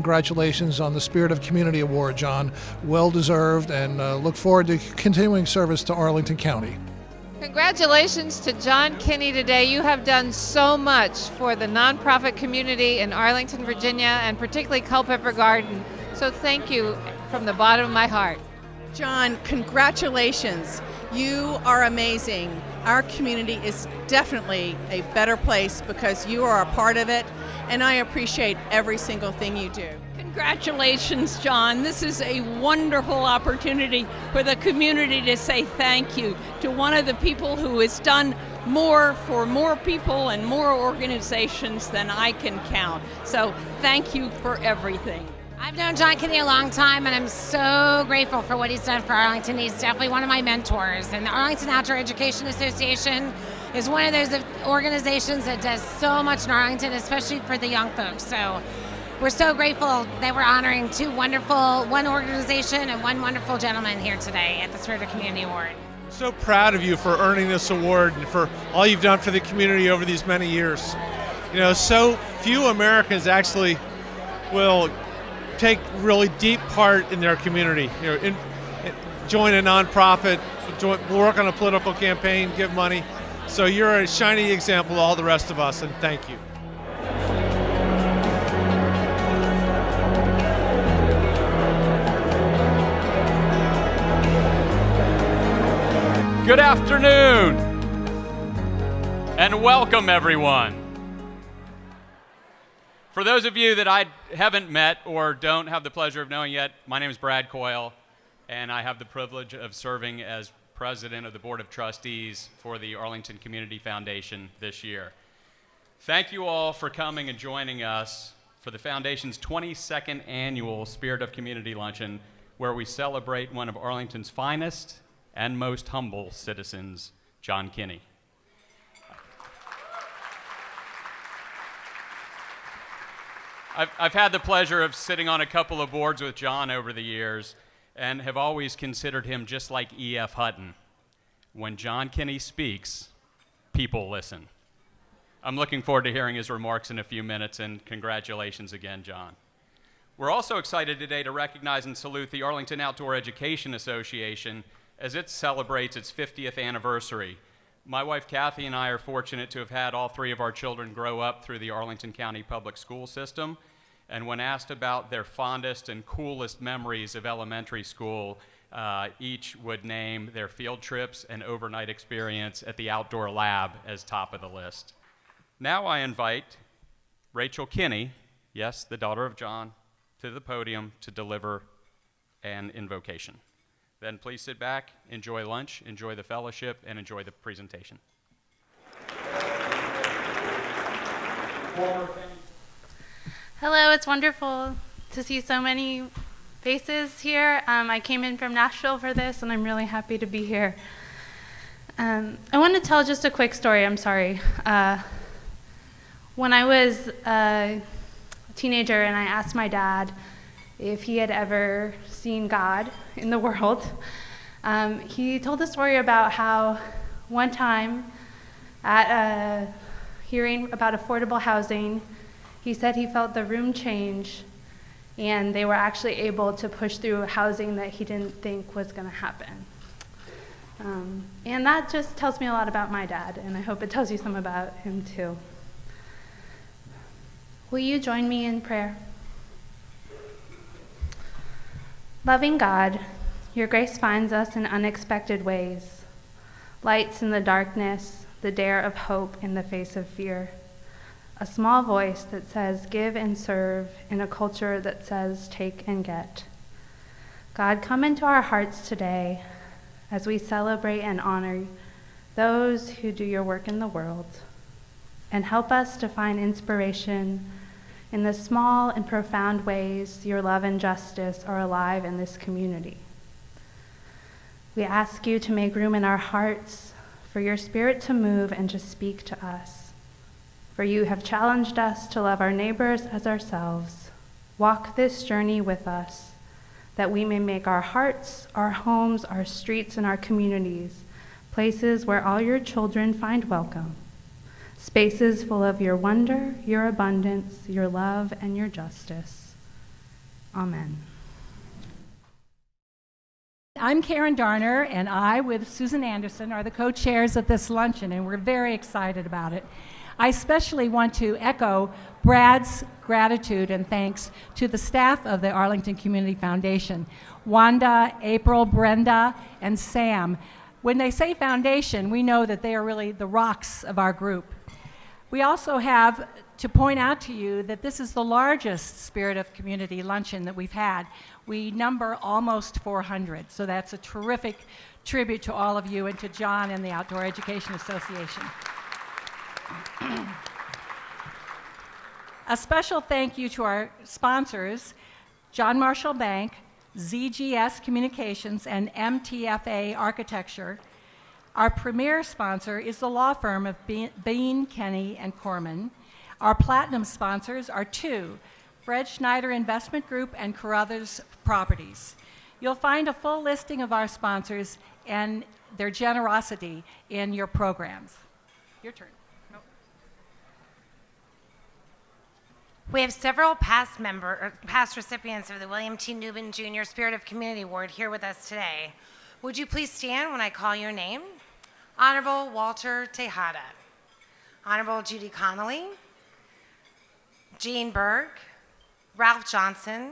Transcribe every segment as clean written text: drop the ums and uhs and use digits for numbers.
congratulations on the Spirit of Community Award, John. Well deserved, and look forward to continuing service to Arlington County. Congratulations to John Kinney today. You have done so much for the nonprofit community in Arlington, Virginia, and particularly Culpeper Garden. So thank you from the bottom of my heart. John, congratulations. You are amazing. Our community is definitely a better place because you are a part of it, and I appreciate every single thing you do. Congratulations, John. This is a wonderful opportunity for the community to say thank you to one of the people who has done more for more people and more organizations than I can count. So thank you for everything. I've known John Kinney a long time, and I'm so grateful for what he's done for Arlington. He's definitely one of my mentors, and the Arlington Outdoor Education Association is one of those organizations that does so much in Arlington, especially for the young folks. So we're so grateful that we're honoring one organization and one wonderful gentleman here today at the Spirit of Community Award. So proud of you for earning this award and for all you've done for the community over these many years. You know, so few Americans actually will take really deep part in their community. You know, join a nonprofit, work on a political campaign, give money. So you're a shining example to all the rest of us, and thank you. Good afternoon, and welcome everyone. For those of you that I haven't met or don't have the pleasure of knowing yet, my name is Brad Coyle, and I have the privilege of serving as president of the Board of Trustees for the Arlington Community Foundation this year. Thank you all for coming and joining us for the Foundation's 22nd annual Spirit of Community Luncheon, where we celebrate one of Arlington's finest and most humble citizens, John Kinney. I've had the pleasure of sitting on a couple of boards with John over the years and have always considered him just like E.F. Hutton. When John Kinney speaks, people listen. I'm looking forward to hearing his remarks in a few minutes, and congratulations again, John. We're also excited today to recognize and salute the Arlington Outdoor Education Association as it celebrates its 50th anniversary. My wife Kathy and I are fortunate to have had all three of our children grow up through the Arlington County Public School System, and when asked about their fondest and coolest memories of elementary school, each would name their field trips and overnight experience at the outdoor lab as top of the list. Now I invite Rachel Kinney, yes, the daughter of John, to the podium to deliver an invocation. Then please sit back, enjoy lunch, enjoy the fellowship, and enjoy the presentation. Hello, it's wonderful to see so many faces here. I came in from Nashville for this, and I'm really happy to be here. I want to tell just a quick story, I'm sorry. When I was a teenager and I asked my dad if he had ever seen God in the world, he told a story about how one time at a hearing about affordable housing, he said he felt the room change and they were actually able to push through housing that he didn't think was going to happen. And that just tells me a lot about my dad, and I hope it tells you some about him too. Will you join me in prayer? Loving God, your grace finds us in unexpected ways, lights in the darkness, the dare of hope in the face of fear, a small voice that says give and serve in a culture that says take and get. God, come into our hearts today as we celebrate and honor those who do your work in the world, and help us to find inspiration in the small and profound ways your love and justice are alive in this community. We ask you to make room in our hearts for your Spirit to move and to speak to us. For you have challenged us to love our neighbors as ourselves. Walk this journey with us, that we may make our hearts, our homes, our streets, and our communities places where all your children find welcome. Spaces full of your wonder, your abundance, your love, and your justice. Amen. I'm Karen Darner, and I, with Susan Anderson, are the co-chairs of this luncheon, and we're very excited about it. I especially want to echo Brad's gratitude and thanks to the staff of the Arlington Community Foundation, Wanda, April, Brenda, and Sam. When they say foundation, we know that they are really the rocks of our group. We also have to point out to you that this is the largest Spirit of Community luncheon that we've had. We number almost 400, so that's a terrific tribute to all of you and to John and the Outdoor Education Association. A special thank you to our sponsors, John Marshall Bank, ZGS Communications, and MTFA Architecture. Our premier sponsor is the law firm of Bean, Kenny, and Corman. Our platinum sponsors are two, Fred Schneider Investment Group and Carruthers Properties. You'll find a full listing of our sponsors and their generosity in your programs. Your turn. We have several past recipients of the William T. Newman Jr. Spirit of Community Award here with us today. Would you please stand when I call your name? Honorable Walter Tejada, Honorable Judy Connolly, Jean Berg, Ralph Johnson,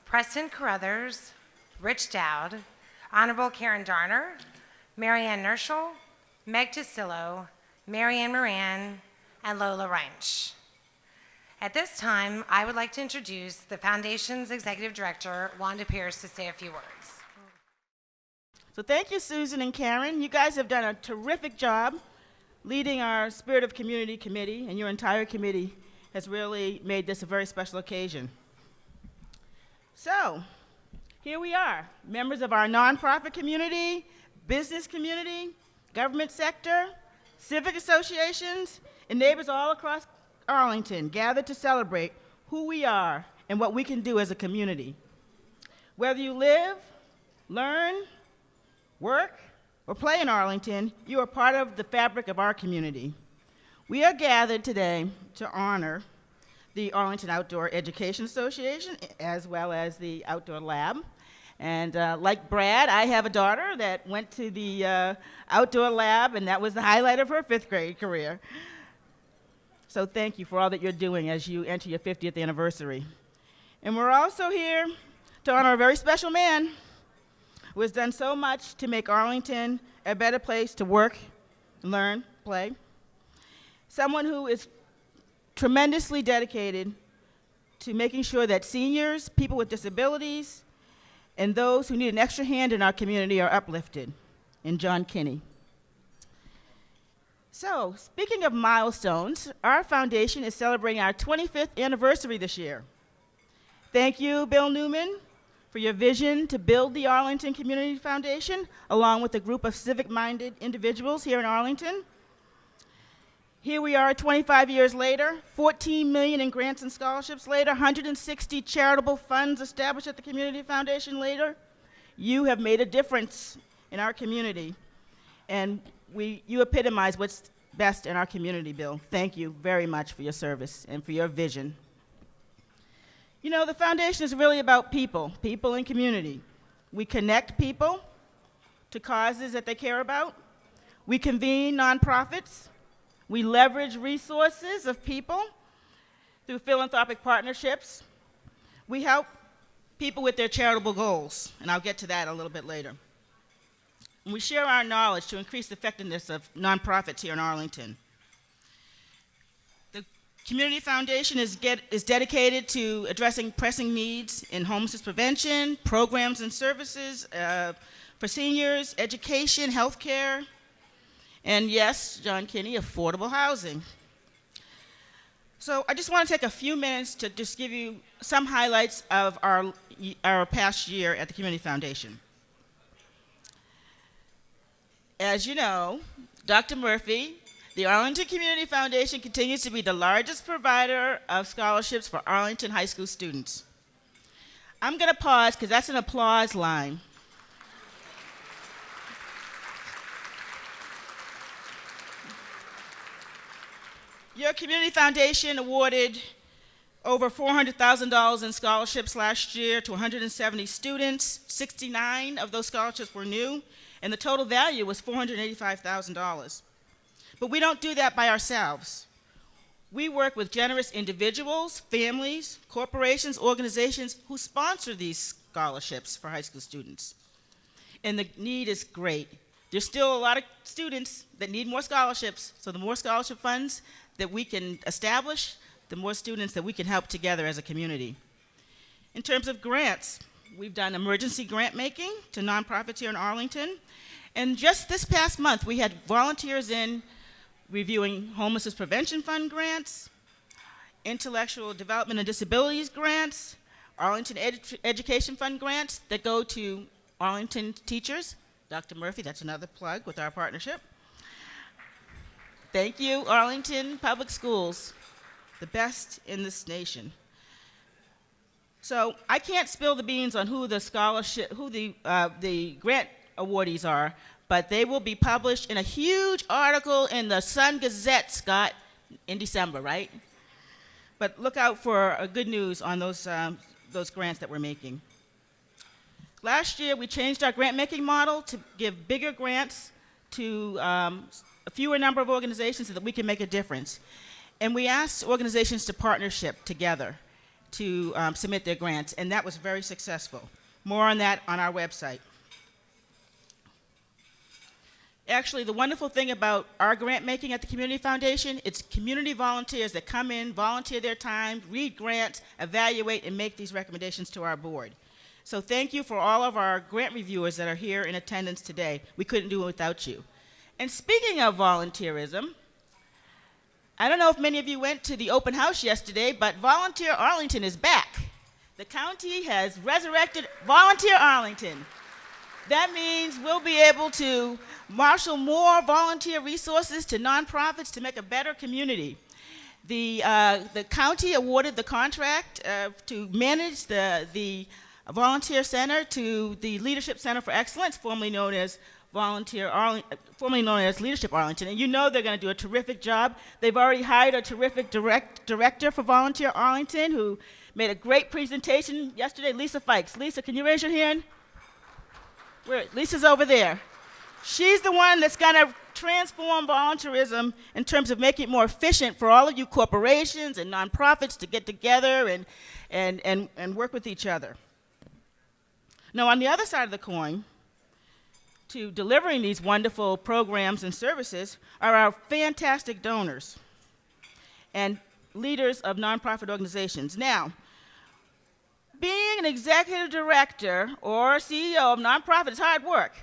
Preston Carruthers, Rich Dowd, Honorable Karen Darner, Marianne Nerschel, Meg Tasillo, Marianne Moran, and Lola Reinsch. At this time, I would like to introduce the Foundation's Executive Director, Wanda Pierce, to say a few words. So thank you, Susan and Karen. You guys have done a terrific job leading our Spirit of Community Committee, and your entire committee has really made this a very special occasion. So, here we are, members of our nonprofit community, business community, government sector, civic associations, and neighbors all across Arlington gathered to celebrate who we are and what we can do as a community. Whether you live, learn, work, or play in Arlington, you are part of the fabric of our community. We are gathered today to honor the Arlington Outdoor Education Association, as well as the Outdoor Lab. And like Brad, I have a daughter that went to the Outdoor Lab, and that was the highlight of her 5th grade career. So thank you for all that you're doing as you enter your 50th anniversary. And we're also here to honor a very special man who has done so much to make Arlington a better place to work, learn, play. Someone who is tremendously dedicated to making sure that seniors, people with disabilities, and those who need an extra hand in our community are uplifted, in John Kinney. So, speaking of milestones, our foundation is celebrating our 25th anniversary this year. Thank you, Bill Newman, for your vision to build the Arlington Community Foundation, along with a group of civic-minded individuals here in Arlington. Here we are 25 years later, 14 million in grants and scholarships later, 160 charitable funds established at the Community Foundation later. You have made a difference in our community, and you epitomize what's best in our community, Bill. Thank you very much for your service and for your vision. You know, the foundation is really about people and community. We connect people to causes that they care about. We convene nonprofits. We leverage resources of people through philanthropic partnerships. We help people with their charitable goals, and I'll get to that a little bit later. And we share our knowledge to increase the effectiveness of nonprofits here in Arlington. The Community Foundation is dedicated to addressing pressing needs in homelessness prevention, programs and services for seniors, education, healthcare, and yes, John Kinney, affordable housing. So I just want to take a few minutes to just give you some highlights of our past year at the Community Foundation. As you know, Dr. Murphy, the Arlington Community Foundation continues to be the largest provider of scholarships for Arlington high school students. I'm going to pause because that's an applause line. Your Community Foundation awarded over $400,000 in scholarships last year to 170 students. 69 of those scholarships were new, and the total value was $485,000. But we don't do that by ourselves. We work with generous individuals, families, corporations, organizations who sponsor these scholarships for high school students. And the need is great. There's still a lot of students that need more scholarships, so the more scholarship funds that we can establish, the more students that we can help together as a community. In terms of grants, we've done emergency grant making to nonprofits here in Arlington. And just this past month, we had volunteers in reviewing Homelessness Prevention Fund grants, Intellectual Development and Disabilities grants, Arlington Education Fund grants that go to Arlington teachers. Dr. Murphy, that's another plug with our partnership. Thank you, Arlington Public Schools, the best in this nation. So I can't spill the beans on who the grant awardees are, but they will be published in a huge article in the Sun Gazette, Scott, in December, right? But look out for good news on those grants that we're making. Last year, we changed our grant-making model to give bigger grants to a fewer number of organizations so that we can make a difference. And we asked organizations to partnership together to submit their grants, and that was very successful. More on that on our website. Actually, the wonderful thing about our grant making at the Community Foundation, it's community volunteers that come in, volunteer their time, read grants, evaluate, and make these recommendations to our board. So thank you for all of our grant reviewers that are here in attendance today. We couldn't do it without you. And speaking of volunteerism, I don't know if many of you went to the open house yesterday, but Volunteer Arlington is back. The county has resurrected Volunteer Arlington. That means we'll be able to marshal more volunteer resources to nonprofits to make a better community. The county awarded the contract to manage the Volunteer Center to the Leadership Center for Excellence, formerly known as Leadership Arlington. And you know they're going to do a terrific job. They've already hired a terrific director for Volunteer Arlington who made a great presentation yesterday, Lisa Fikes. Lisa, can you raise your hand? Lisa's over there. She's the one that's going to transform volunteerism in terms of making it more efficient for all of you corporations and nonprofits to get together and work with each other. Now, on the other side of the coin, to delivering these wonderful programs and services are our fantastic donors and leaders of nonprofit organizations. Now, being an executive director or CEO of nonprofit is hard work.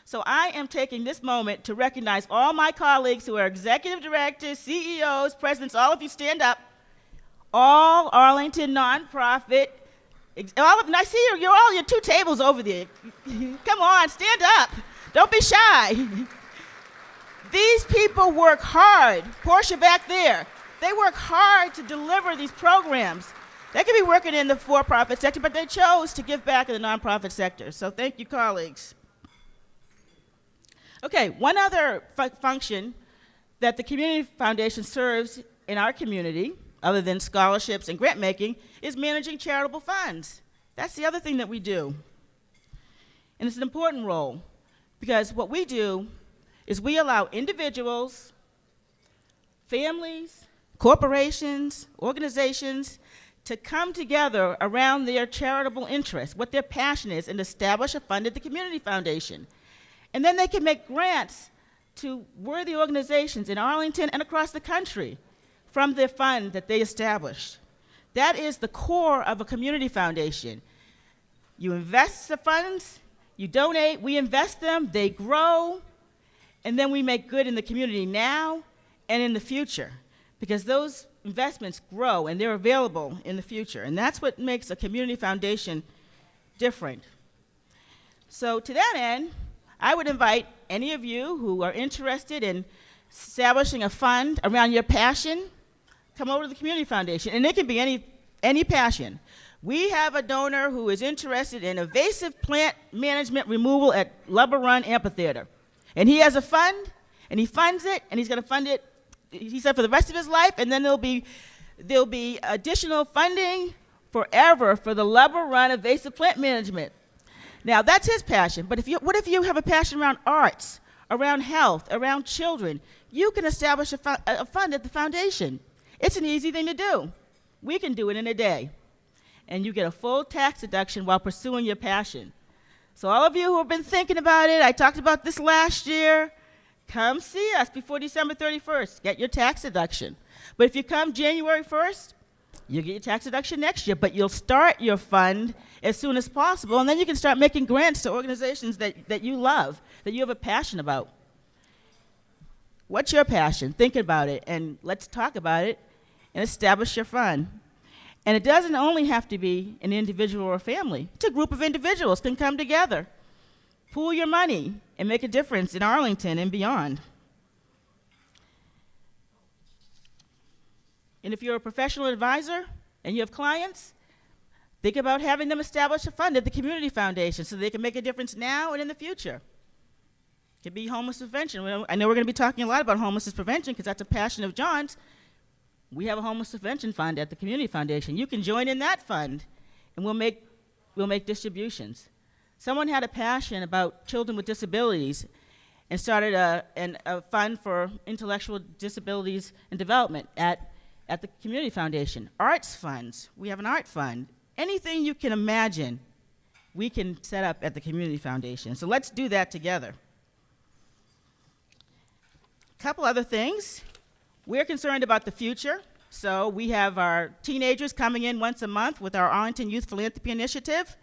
So I am taking this moment to recognize all my colleagues who are executive directors, CEOs, presidents, all of you stand up, all Arlington nonprofit. I see you're all your two tables over there. Come on, stand up. Don't be shy. These people work hard. Portia back there. They work hard to deliver these programs. They could be working in the for-profit sector, but they chose to give back in the nonprofit sector. So thank you, colleagues. Okay, one other function that the Community Foundation serves in our community, other than scholarships and grant making, is managing charitable funds. That's the other thing that we do. And it's an important role because what we do is we allow individuals, families, corporations, organizations to come together around their charitable interests, what their passion is, and establish a fund at the Community Foundation. And then they can make grants to worthy organizations in Arlington and across the country from their fund that they established. That is the core of a community foundation. You invest the funds, you donate, we invest them, they grow, and then we make good in the community now and in the future, because those investments grow and they're available in the future. And that's what makes a community foundation different. So to that end, I would invite any of you who are interested in establishing a fund around your passion, come over to the Community Foundation. And it can be any passion. We have a donor who is interested in invasive plant management removal at Lubber Run Amphitheater. And he has a fund, and he funds it, and he's going to fund it, he said, for the rest of his life, and then there'll be there'll be additional funding forever for the Lubber Run evasive plant management. Now, that's his passion, but what if you have a passion around arts, around health, around children? You can establish a fund at the foundation. It's an easy thing to do. We can do it in a day. And you get a full tax deduction while pursuing your passion. So all of you who have been thinking about it, I talked about this last year, come see us before December 31st. Get your tax deduction. But if you come January 1st, you'll get your tax deduction next year, but you'll start your fund as soon as possible, and then you can start making grants to organizations that you love, that you have a passion about. What's your passion? Think about it, and let's talk about it and establish your fund. And it doesn't only have to be an individual or a family. It's a group of individuals can come together, pool your money, and make a difference in Arlington and beyond. And if you're a professional advisor and you have clients, think about having them establish a fund at the Community Foundation so they can make a difference now and in the future. It could be homeless prevention. I know we're going to be talking a lot about homelessness prevention because that's a passion of John's. We have a homeless prevention fund at the Community Foundation. You can join in that fund, and we'll make distributions. Someone had a passion about children with disabilities and started a fund for intellectual disabilities and development at the Community Foundation. Arts funds, we have an art fund. Anything you can imagine, we can set up at the Community Foundation. So let's do that together. A couple other things. We're concerned about the future. So we have our teenagers coming in once a month with our Arlington Youth Philanthropy Initiative.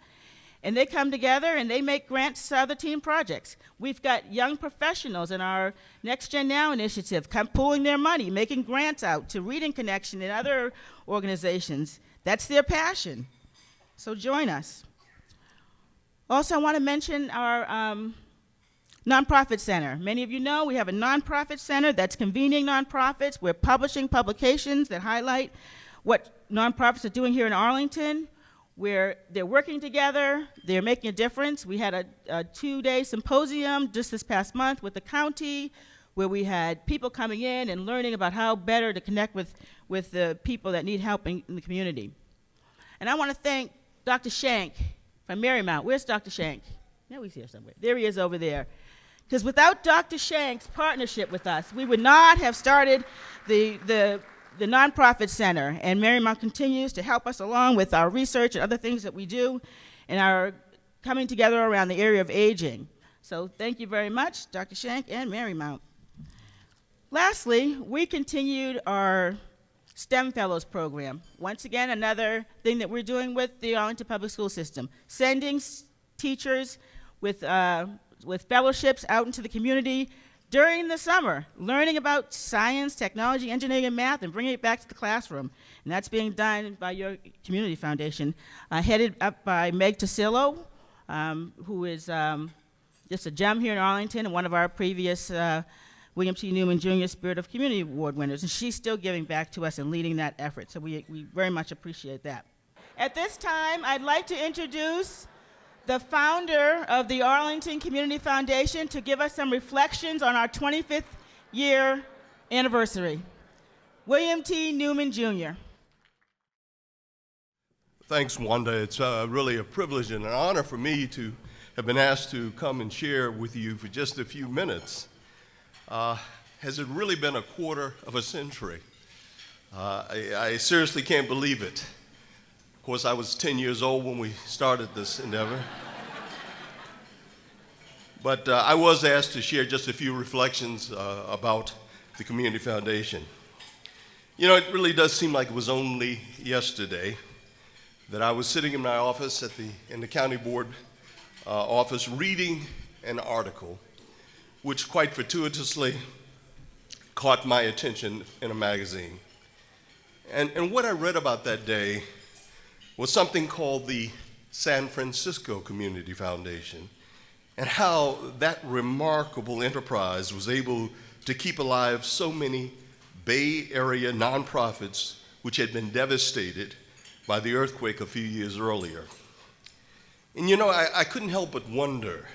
And they come together and they make grants to other team projects. We've got young professionals in our Next Gen Now initiative pooling their money, making grants out to Reading Connection and other organizations. That's their passion. So join us. Also, I want to mention our nonprofit center. Many of you know we have a nonprofit center that's convening nonprofits. We're publishing publications that highlight what nonprofits are doing here in Arlington, where they're working together, they're making a difference. We had a 2-day symposium just this past month with the county, where we had people coming in and learning about how better to connect with the people that need help in the community. And I want to thank Dr. Shank from Marymount. Where's Dr. Shank? No, he's here somewhere. There he is over there. Because without Dr. Shank's partnership with us, we would not have started the nonprofit center. And Marymount continues to help us along with our research and other things that we do and our coming together around the area of aging. So thank you very much, Dr. Shank and Marymount. Lastly, we continued our STEM Fellows program. Once again, another thing that we're doing with the Arlington Public School System, sending teachers with fellowships out into the community during the summer, learning about science, technology, engineering, and math, and bringing it back to the classroom. And that's being done by your Community Foundation, headed up by Meg Tassilo, who is just a gem here in Arlington and one of our previous William T. Newman Jr. Spirit of Community Award winners. And she's still giving back to us and leading that effort. So we very much appreciate that. At this time, I'd like to introduce the founder of the Arlington Community Foundation to give us some reflections on our 25th year anniversary. William T. Newman Jr. Thanks, Wanda. It's really a privilege and an honor for me to have been asked to come and share with you for just a few minutes. Has it really been a quarter of a century? I seriously can't believe it. Of course, I was 10 years old when we started this endeavor. But I was asked to share just a few reflections about the Community Foundation. You know, it really does seem like it was only yesterday that I was sitting in my office in the county board office reading an article which quite fortuitously caught my attention in a magazine. And what I read about that day was something called the San Francisco Community Foundation, and how that remarkable enterprise was able to keep alive so many Bay Area nonprofits which had been devastated by the earthquake a few years earlier. And you know, I couldn't help but wonder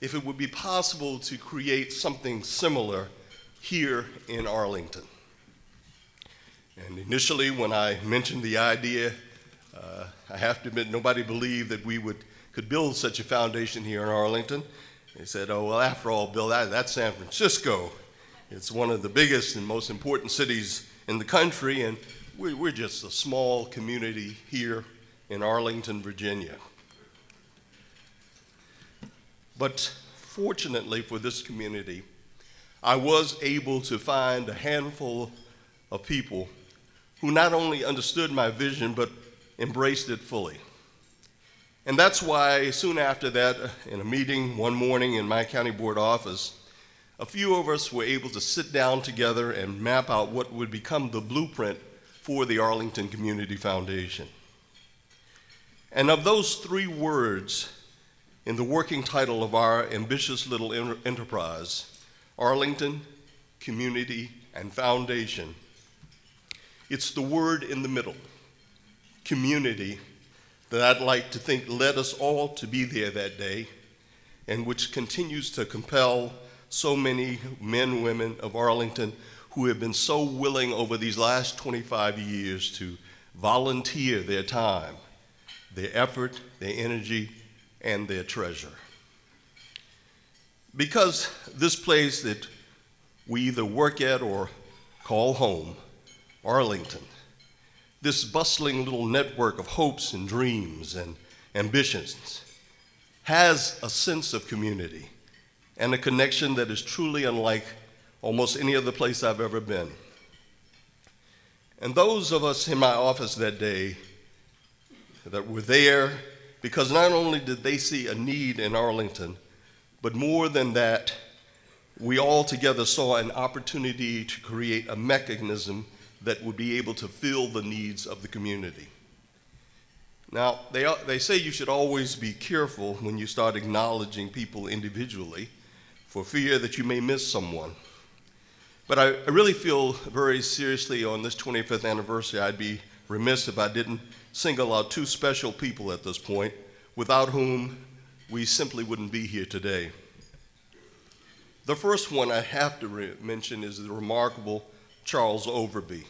if it would be possible to create something similar here in Arlington. And initially, when I mentioned the idea, I have to admit, nobody believed that we could build such a foundation here in Arlington. They said, oh, well, after all, Bill, that's San Francisco. It's one of the biggest and most important cities in the country, and we're just a small community here in Arlington, Virginia. But fortunately for this community, I was able to find a handful of people who not only understood my vision, but embraced it fully. And that's why soon after that, in a meeting one morning in my county board office, a few of us were able to sit down together and map out what would become the blueprint for the Arlington Community Foundation. And of those 3 words in the working title of our ambitious little enterprise, Arlington, Community, and Foundation, it's the word in the middle, community, that I'd like to think led us all to be there that day, and which continues to compel so many men and women of Arlington who have been so willing over these last 25 years to volunteer their time, their effort, their energy, and their treasure. Because this place that we either work at or call home, Arlington, this bustling little network of hopes and dreams and ambitions, has a sense of community and a connection that is truly unlike almost any other place I've ever been. And those of us in my office that day that were there, because not only did they see a need in Arlington, but more than that, we all together saw an opportunity to create a mechanism that would be able to fill the needs of the community. Now, they say you should always be careful when you start acknowledging people individually for fear that you may miss someone. But I really feel very seriously on this 25th anniversary, I'd be remiss if I didn't single out 2 special people at this point, without whom we simply wouldn't be here today. The first one I have to mention is the remarkable Charles Overby.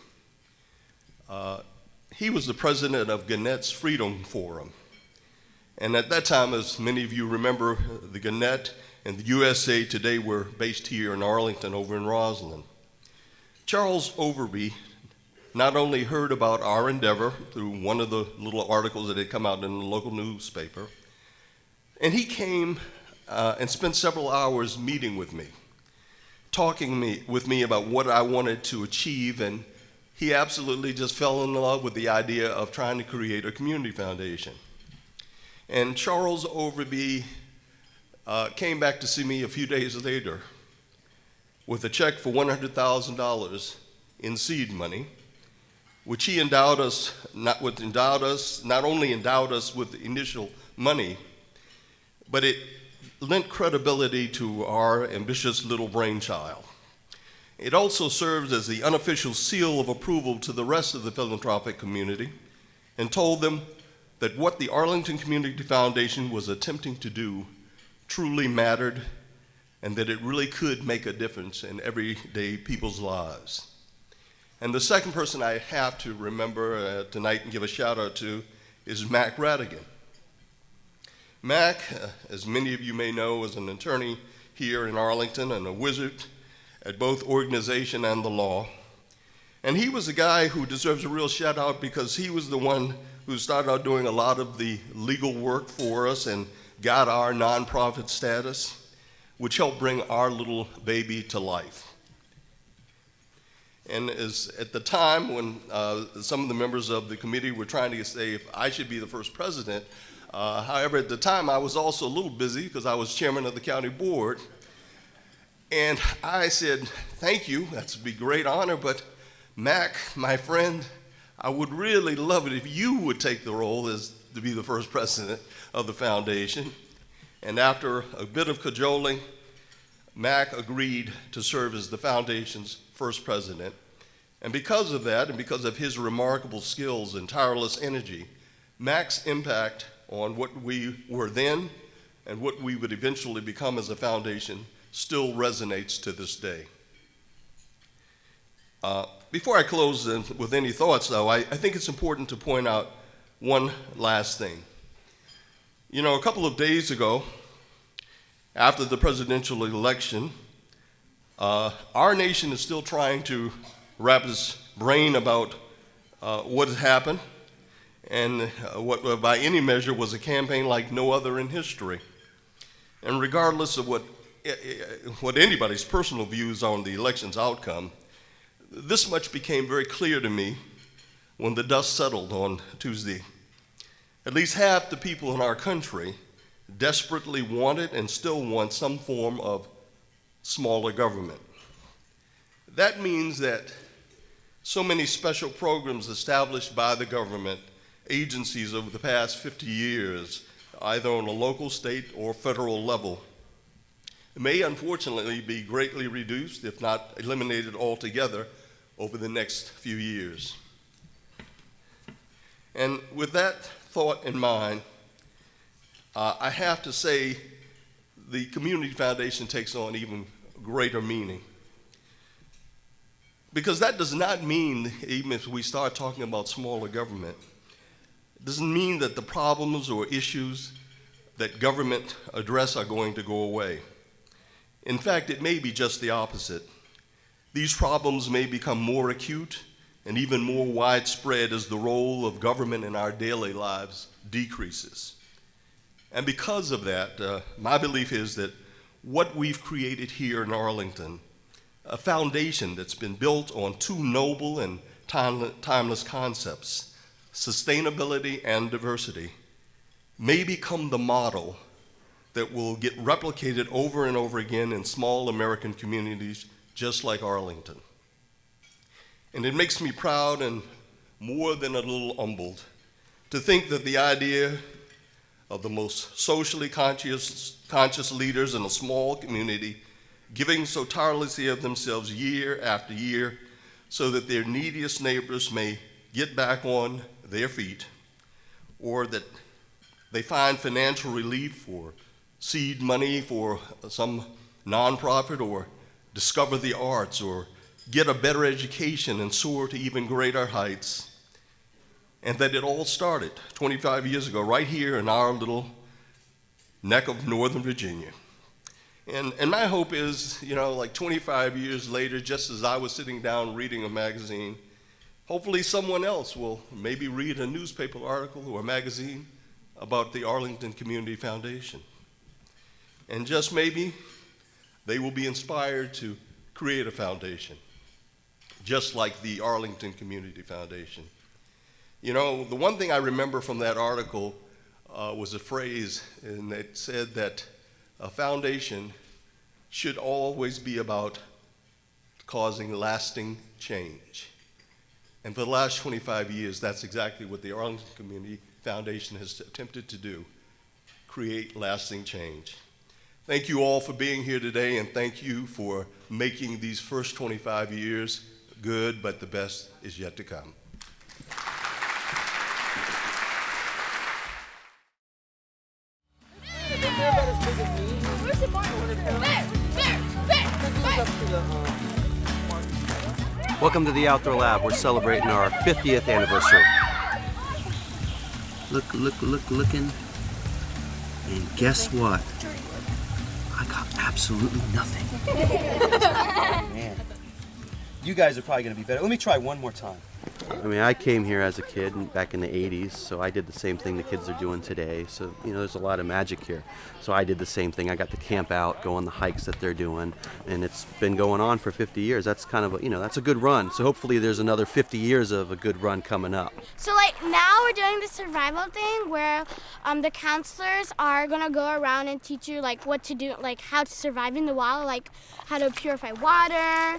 He was the president of Gannett's Freedom Forum. And at that time, as many of you remember, the Gannett and the USA Today were based here in Arlington over in Roslyn. Charles Overby not only heard about our endeavor through one of the little articles that had come out in the local newspaper, and he came and spent several hours meeting with me, talking with me about what I wanted to achieve, and he absolutely just fell in love with the idea of trying to create a community foundation. And Charles Overby came back to see me a few days later with a check for $100,000 in seed money, which he not only endowed us with the initial money, but it lent credibility to our ambitious little brainchild. It also serves as the unofficial seal of approval to the rest of the philanthropic community and told them that what the Arlington Community Foundation was attempting to do truly mattered and that it really could make a difference in everyday people's lives. And the second person I have to remember tonight and give a shout out to is Mac Radigan. Mac, as many of you may know, is an attorney here in Arlington and a wizard at both organization and the law. And he was a guy who deserves a real shout out because he was the one who started out doing a lot of the legal work for us and got our nonprofit status, which helped bring our little baby to life. And as at the time when some of the members of the committee were trying to say if I should be the first president, however, at the time I was also a little busy because I was chairman of the county board. And I said, thank you, that's a big great honor, but Mac, my friend, I would really love it if you would take the role as to be the first president of the foundation. And after a bit of cajoling, Mac agreed to serve as the foundation's first president. And because of that, and because of his remarkable skills and tireless energy, Mac's impact on what we were then and what we would eventually become as a foundation still resonates to this day. Before I close with any thoughts, though, I think it's important to point out one last thing. You know, a couple of days ago, after the presidential election, our nation is still trying to wrap its brain about what had happened and what by any measure was a campaign like no other in history. And regardless of what anybody's personal views on the election's outcome, this much became very clear to me when the dust settled on Tuesday. At least half the people in our country desperately wanted and still want some form of smaller government. That means that so many special programs established by the government agencies over the past 50 years, either on a local, state, or federal level, may unfortunately be greatly reduced, if not eliminated altogether, over the next few years. And with that thought in mind, I have to say the Community Foundation takes on even greater meaning. Because that does not mean, even if we start talking about smaller government, it doesn't mean that the problems or issues that government address are going to go away. In fact, it may be just the opposite. These problems may become more acute and even more widespread as the role of government in our daily lives decreases. And because of that, my belief is that what we've created here in Arlington, a foundation that's been built on two noble and timeless concepts, sustainability and diversity, may become the model that will get replicated over and over again in small American communities just like Arlington. And it makes me proud and more than a little humbled to think that the idea of the most socially conscious leaders in a small community giving so tirelessly of themselves year after year so that their neediest neighbors may get back on their feet, or that they find financial relief or seed money for some nonprofit, or discover the arts, or get a better education and soar to even greater heights. And that it all started 25 years ago right here in our little neck of Northern Virginia. And my hope is, you know, like 25 years later, just as I was sitting down reading a magazine, hopefully someone else will maybe read a newspaper article or a magazine about the Arlington Community Foundation. And just maybe they will be inspired to create a foundation, just like the Arlington Community Foundation. You know, the one thing I remember from that article was a phrase, and it said that a foundation should always be about causing lasting change. And for the last 25 years, that's exactly what the Arlington Community Foundation has attempted to do, create lasting change. Thank you all for being here today, and thank you for making these first 25 years good, but the best is yet to come. Welcome to the Outdoor Lab. We're celebrating our 50th anniversary. Looking. And guess what? I got absolutely nothing. Man, you guys are probably going to be better. Let me try one more time. I mean, I came here as a kid back in the 80s, so I did the same thing the kids are doing today. So, you know, there's a lot of magic here. So I did the same thing. I got to camp out, go on the hikes that they're doing, and it's been going on for 50 years. That's kind of, that's a good run. So hopefully there's another 50 years of a good run coming up. So, now we're doing the survival thing where the counselors are going to go around and teach you, what to do, how to survive in the wild, how to purify water,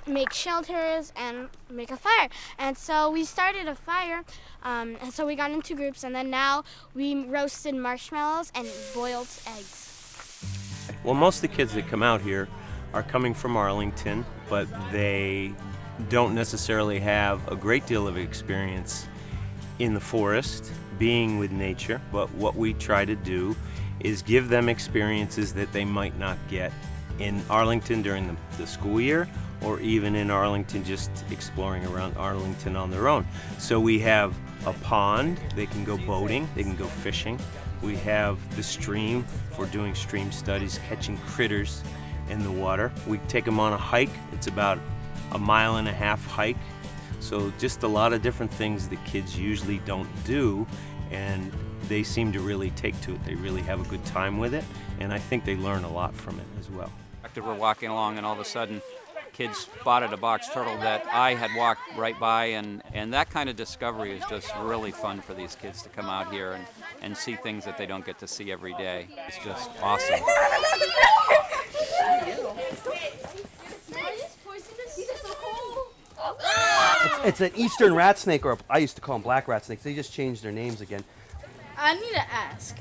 make shelters, and make a fire. And so we started a fire, and so we got into groups, and then now we roasted marshmallows and boiled eggs. Well, most of the kids that come out here are coming from Arlington, but they don't necessarily have a great deal of experience in the forest, being with nature. But what we try to do is give them experiences that they might not get in Arlington during the school year, or even in Arlington, just exploring around Arlington on their own. So we have a pond, they can go boating, they can go fishing. We have the stream for doing stream studies, catching critters in the water. We take them on a hike. It's about a 1.5 mile hike. So just a lot of different things that kids usually don't do, and they seem to really take to it. They really have a good time with it, and I think they learn a lot from it as well. We're walking along, and all of a sudden kids spotted a box turtle that I had walked right by, and that kind of discovery is just really fun for these kids to come out here and see things that they don't get to see every day. It's just awesome. It's an eastern rat snake, or I used to call them black rat snakes. They just changed their names again. I need to ask.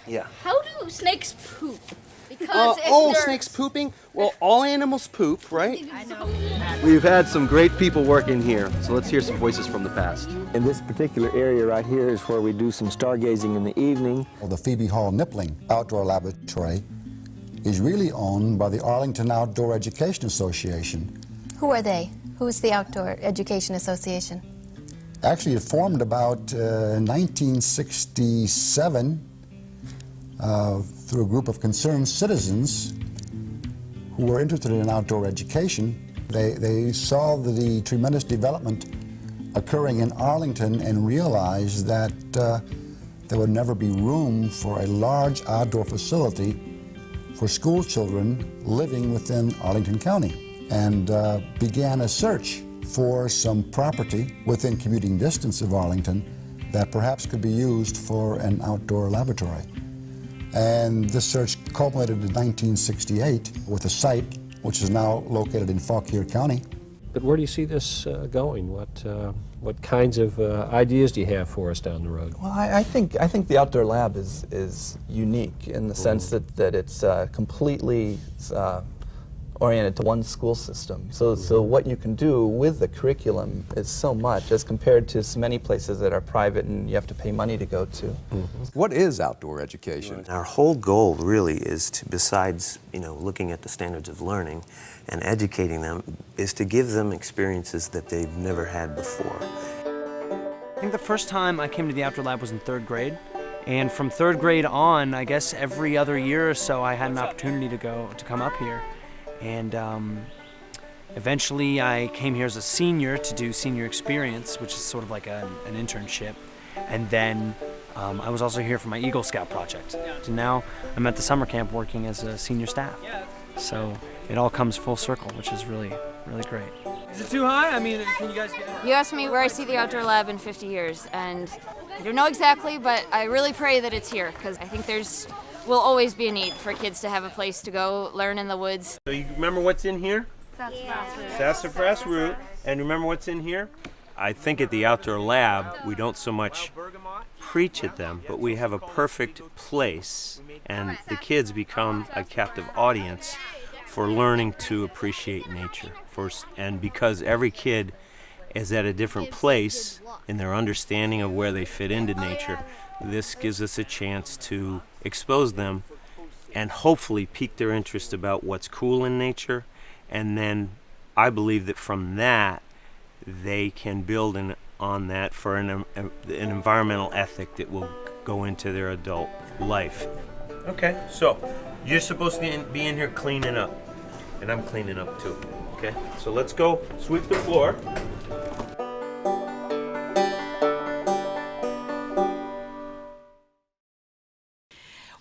Yeah. How do snakes poop? Because snakes pooping? Well, all animals poop, right? I know. We've had some great people working here, so let's hear some voices from the past. In this particular area right here is where we do some stargazing in the evening. The Phoebe Hall Nippling Outdoor Laboratory is really owned by the Arlington Outdoor Education Association. Who are they? Who is the Outdoor Education Association? Actually, it formed about 1967 through a group of concerned citizens who were interested in outdoor education. They saw the tremendous development occurring in Arlington and realized that there would never be room for a large outdoor facility for school children living within Arlington County, and began a search for some property within commuting distance of Arlington that perhaps could be used for an outdoor laboratory. And this search culminated in 1968 with a site which is now located in Fauquier County. But where do you see this going? What kinds of ideas do you have for us down the road? Well, I think the outdoor lab is unique in the sense that it's completely oriented to one school system. So what you can do with the curriculum is so much as compared to so many places that are private and you have to pay money to go to. What is outdoor education? Our whole goal really is to, besides looking at the standards of learning and educating them, is to give them experiences that they've never had before. I think the first time I came to the outdoor lab was in 3rd grade. And from 3rd grade on, I guess every other year or so, I had an opportunity to come up here. And eventually I came here as a senior to do senior experience, which is sort of like an internship. And then I was also here for my Eagle Scout project. And now I'm at the summer camp working as a senior staff. So it all comes full circle, which is really, really great. Is it too high? I mean, can you guys get it? You asked me where I see the outdoor lab in 50 years, and I don't know exactly, but I really pray that it's here, because I think will always be a need for kids to have a place to go learn in the woods. So you remember what's in here? Sassafras root. And remember what's in here? I think at the outdoor lab, we don't so much preach at them, but we have a perfect place, and the kids become a captive audience for learning to appreciate nature. And because every kid is at a different place in their understanding of where they fit into nature, this gives us a chance to expose them and hopefully pique their interest about what's cool in nature. And then I believe that from that, they can build on that for an environmental ethic that will go into their adult life. Okay, so you're supposed to be in here cleaning up, and I'm cleaning up too. Okay, so let's go sweep the floor.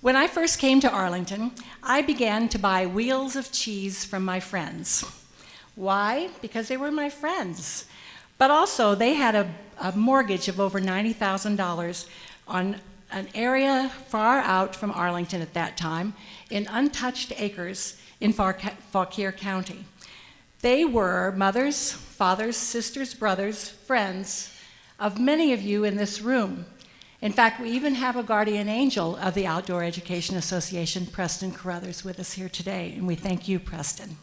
When I first came to Arlington, I began to buy wheels of cheese from my friends. Why? Because they were my friends. But also, they had a mortgage of over $90,000 on an area far out from Arlington at that time, in untouched acres in Fauquier County. They were mothers, fathers, sisters, brothers, friends of many of you in this room. In fact, we even have a guardian angel of the Outdoor Education Association, Preston Carruthers, with us here today, and we thank you, Preston.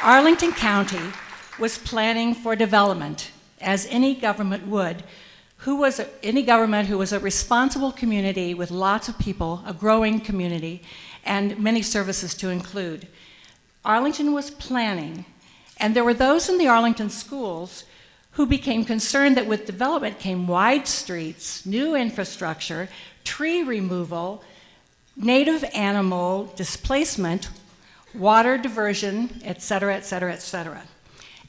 Arlington County was planning for development, as any government would, any government who was a responsible community with lots of people, a growing community, and many services to include. Arlington was planning, and there were those in the Arlington schools who became concerned that with development came wide streets, new infrastructure, tree removal, native animal displacement, water diversion, et cetera, et cetera, et cetera.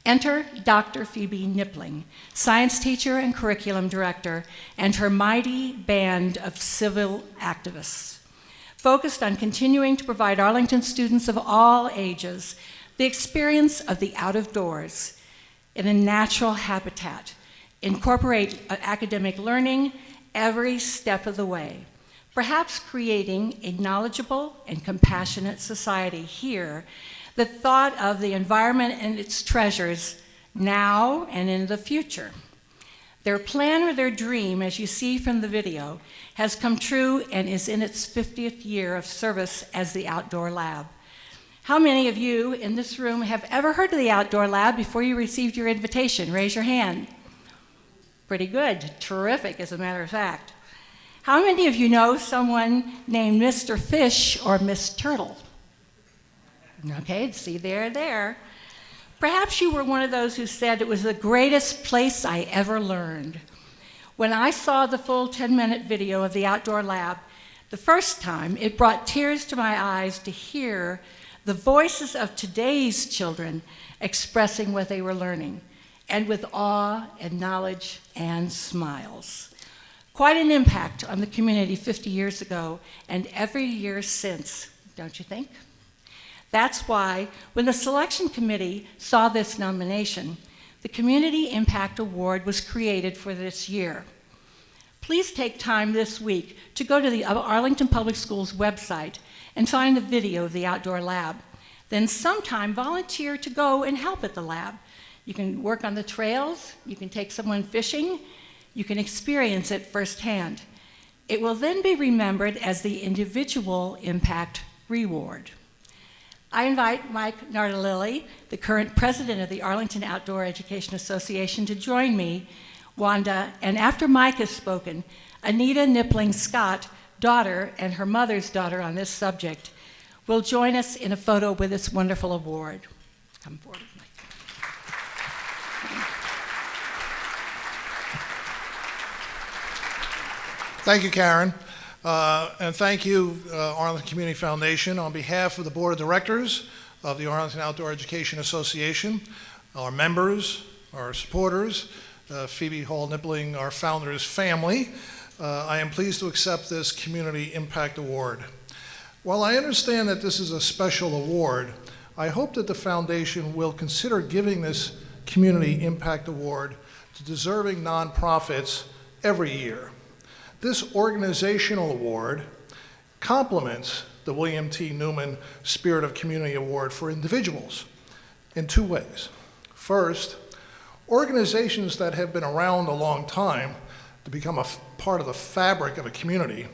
Enter Dr. Phoebe Nippling, science teacher and curriculum director, and her mighty band of civil activists, focused on continuing to provide Arlington students of all ages the experience of the out of doors in a natural habitat, incorporate academic learning every step of the way, perhaps creating a knowledgeable and compassionate society here that thought of the environment and its treasures now and in the future. Their plan or their dream, as you see from the video, has come true and is in its 50th year of service as the Outdoor Lab. How many of you in this room have ever heard of the Outdoor Lab before you received your invitation? Raise your hand. Pretty good, terrific, as a matter of fact. How many of you know someone named Mr. Fish or Miss Turtle? Okay, see there. Perhaps you were one of those who said it was the greatest place I ever learned. When I saw the full 10-minute video of the Outdoor Lab, the first time, it brought tears to my eyes to hear the voices of today's children expressing what they were learning, and with awe and knowledge and smiles. Quite an impact on the community 50 years ago and every year since, don't you think? That's why when the selection committee saw this nomination, the Community Impact Award was created for this year. Please take time this week to go to the Arlington Public Schools website and find the video of the Outdoor Lab. Then sometime volunteer to go and help at the lab. You can work on the trails, you can take someone fishing, you can experience it firsthand. It will then be remembered as the Individual Impact Reward. I invite Mike Nardalilli, the current president of the Arlington Outdoor Education Association, to join me, Wanda, and after Mike has spoken, Anita Nippling Scott, daughter and her mother's daughter on this subject, will join us in a photo with this wonderful award. Come forward, Mike. Thank you, Karen. And thank you, Arlington Community Foundation, on behalf of the Board of Directors of the Arlington Outdoor Education Association, our members, our supporters, Phoebe Hall Nippling, our founder's family. I am pleased to accept this Community Impact Award. While I understand that this is a special award, I hope that the foundation will consider giving this Community Impact Award to deserving nonprofits every year. This organizational award complements the William T. Newman Spirit of Community Award for individuals in two ways. First, organizations that have been around a long time to become a part of the fabric of a community,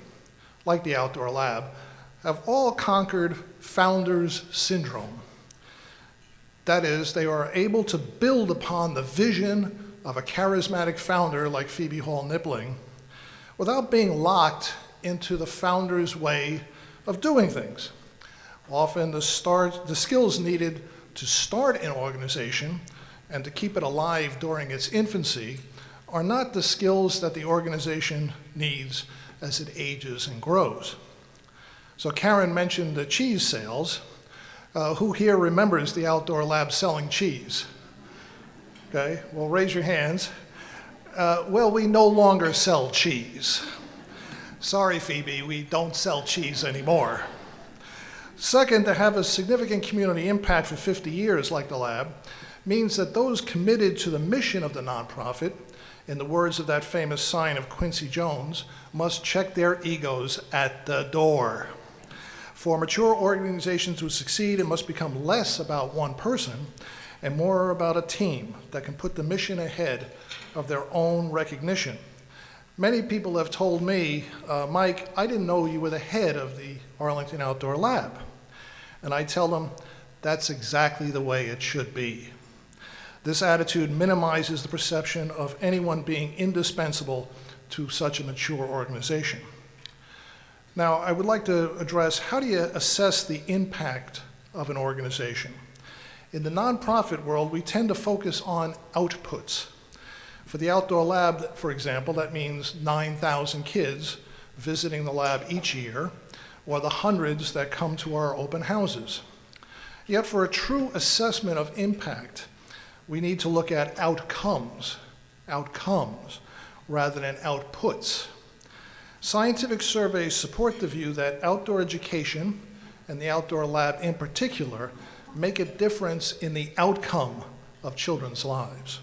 like the Outdoor Lab, have all conquered founders' syndrome. That is, they are able to build upon the vision of a charismatic founder like Phoebe Hall Nippling without being locked into the founder's way of doing things. Often the skills needed to start an organization and to keep it alive during its infancy are not the skills that the organization needs as it ages and grows. So Karen mentioned the cheese sales. Who here remembers the Outdoor Lab selling cheese? Okay, well, raise your hands. Well, we no longer sell cheese. Sorry, Phoebe, we don't sell cheese anymore. Second, to have a significant community impact for 50 years like the lab means that those committed to the mission of the nonprofit, in the words of that famous sign of Quincy Jones, must check their egos at the door. For mature organizations to succeed, it must become less about one person and more about a team that can put the mission ahead of their own recognition. Many people have told me, Mike, I didn't know you were the head of the Arlington Outdoor Lab. And I tell them, that's exactly the way it should be. This attitude minimizes the perception of anyone being indispensable to such a mature organization. Now, I would like to address, how do you assess the impact of an organization? In the nonprofit world, we tend to focus on outputs. For the outdoor lab, for example, that means 9,000 kids visiting the lab each year, or the hundreds that come to our open houses. Yet for a true assessment of impact, we need to look at outcomes, rather than outputs. Scientific surveys support the view that outdoor education, and the outdoor lab in particular, make a difference in the outcome of children's lives.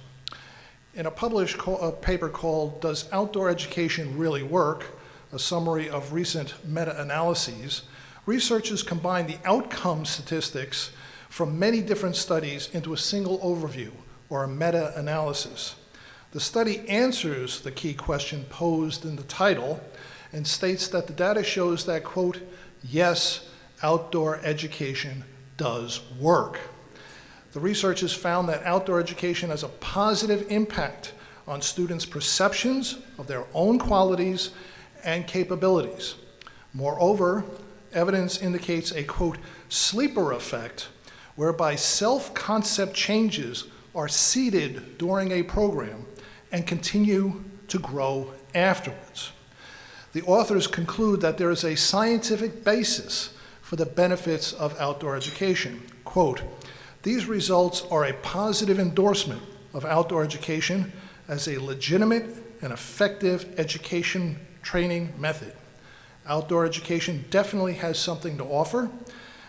In a published paper called "Does Outdoor Education Really Work?", a summary of recent meta-analyses, researchers combined the outcome statistics from many different studies into a single overview, or a meta-analysis. The study answers the key question posed in the title and states that the data shows that, quote, yes, outdoor education does work. The researchers found that outdoor education has a positive impact on students' perceptions of their own qualities and capabilities. Moreover, evidence indicates a, quote, sleeper effect, whereby self-concept changes are seeded during a program and continue to grow afterwards. The authors conclude that there is a scientific basis for the benefits of outdoor education. Quote, these results are a positive endorsement of outdoor education as a legitimate and effective education training method. Outdoor education definitely has something to offer.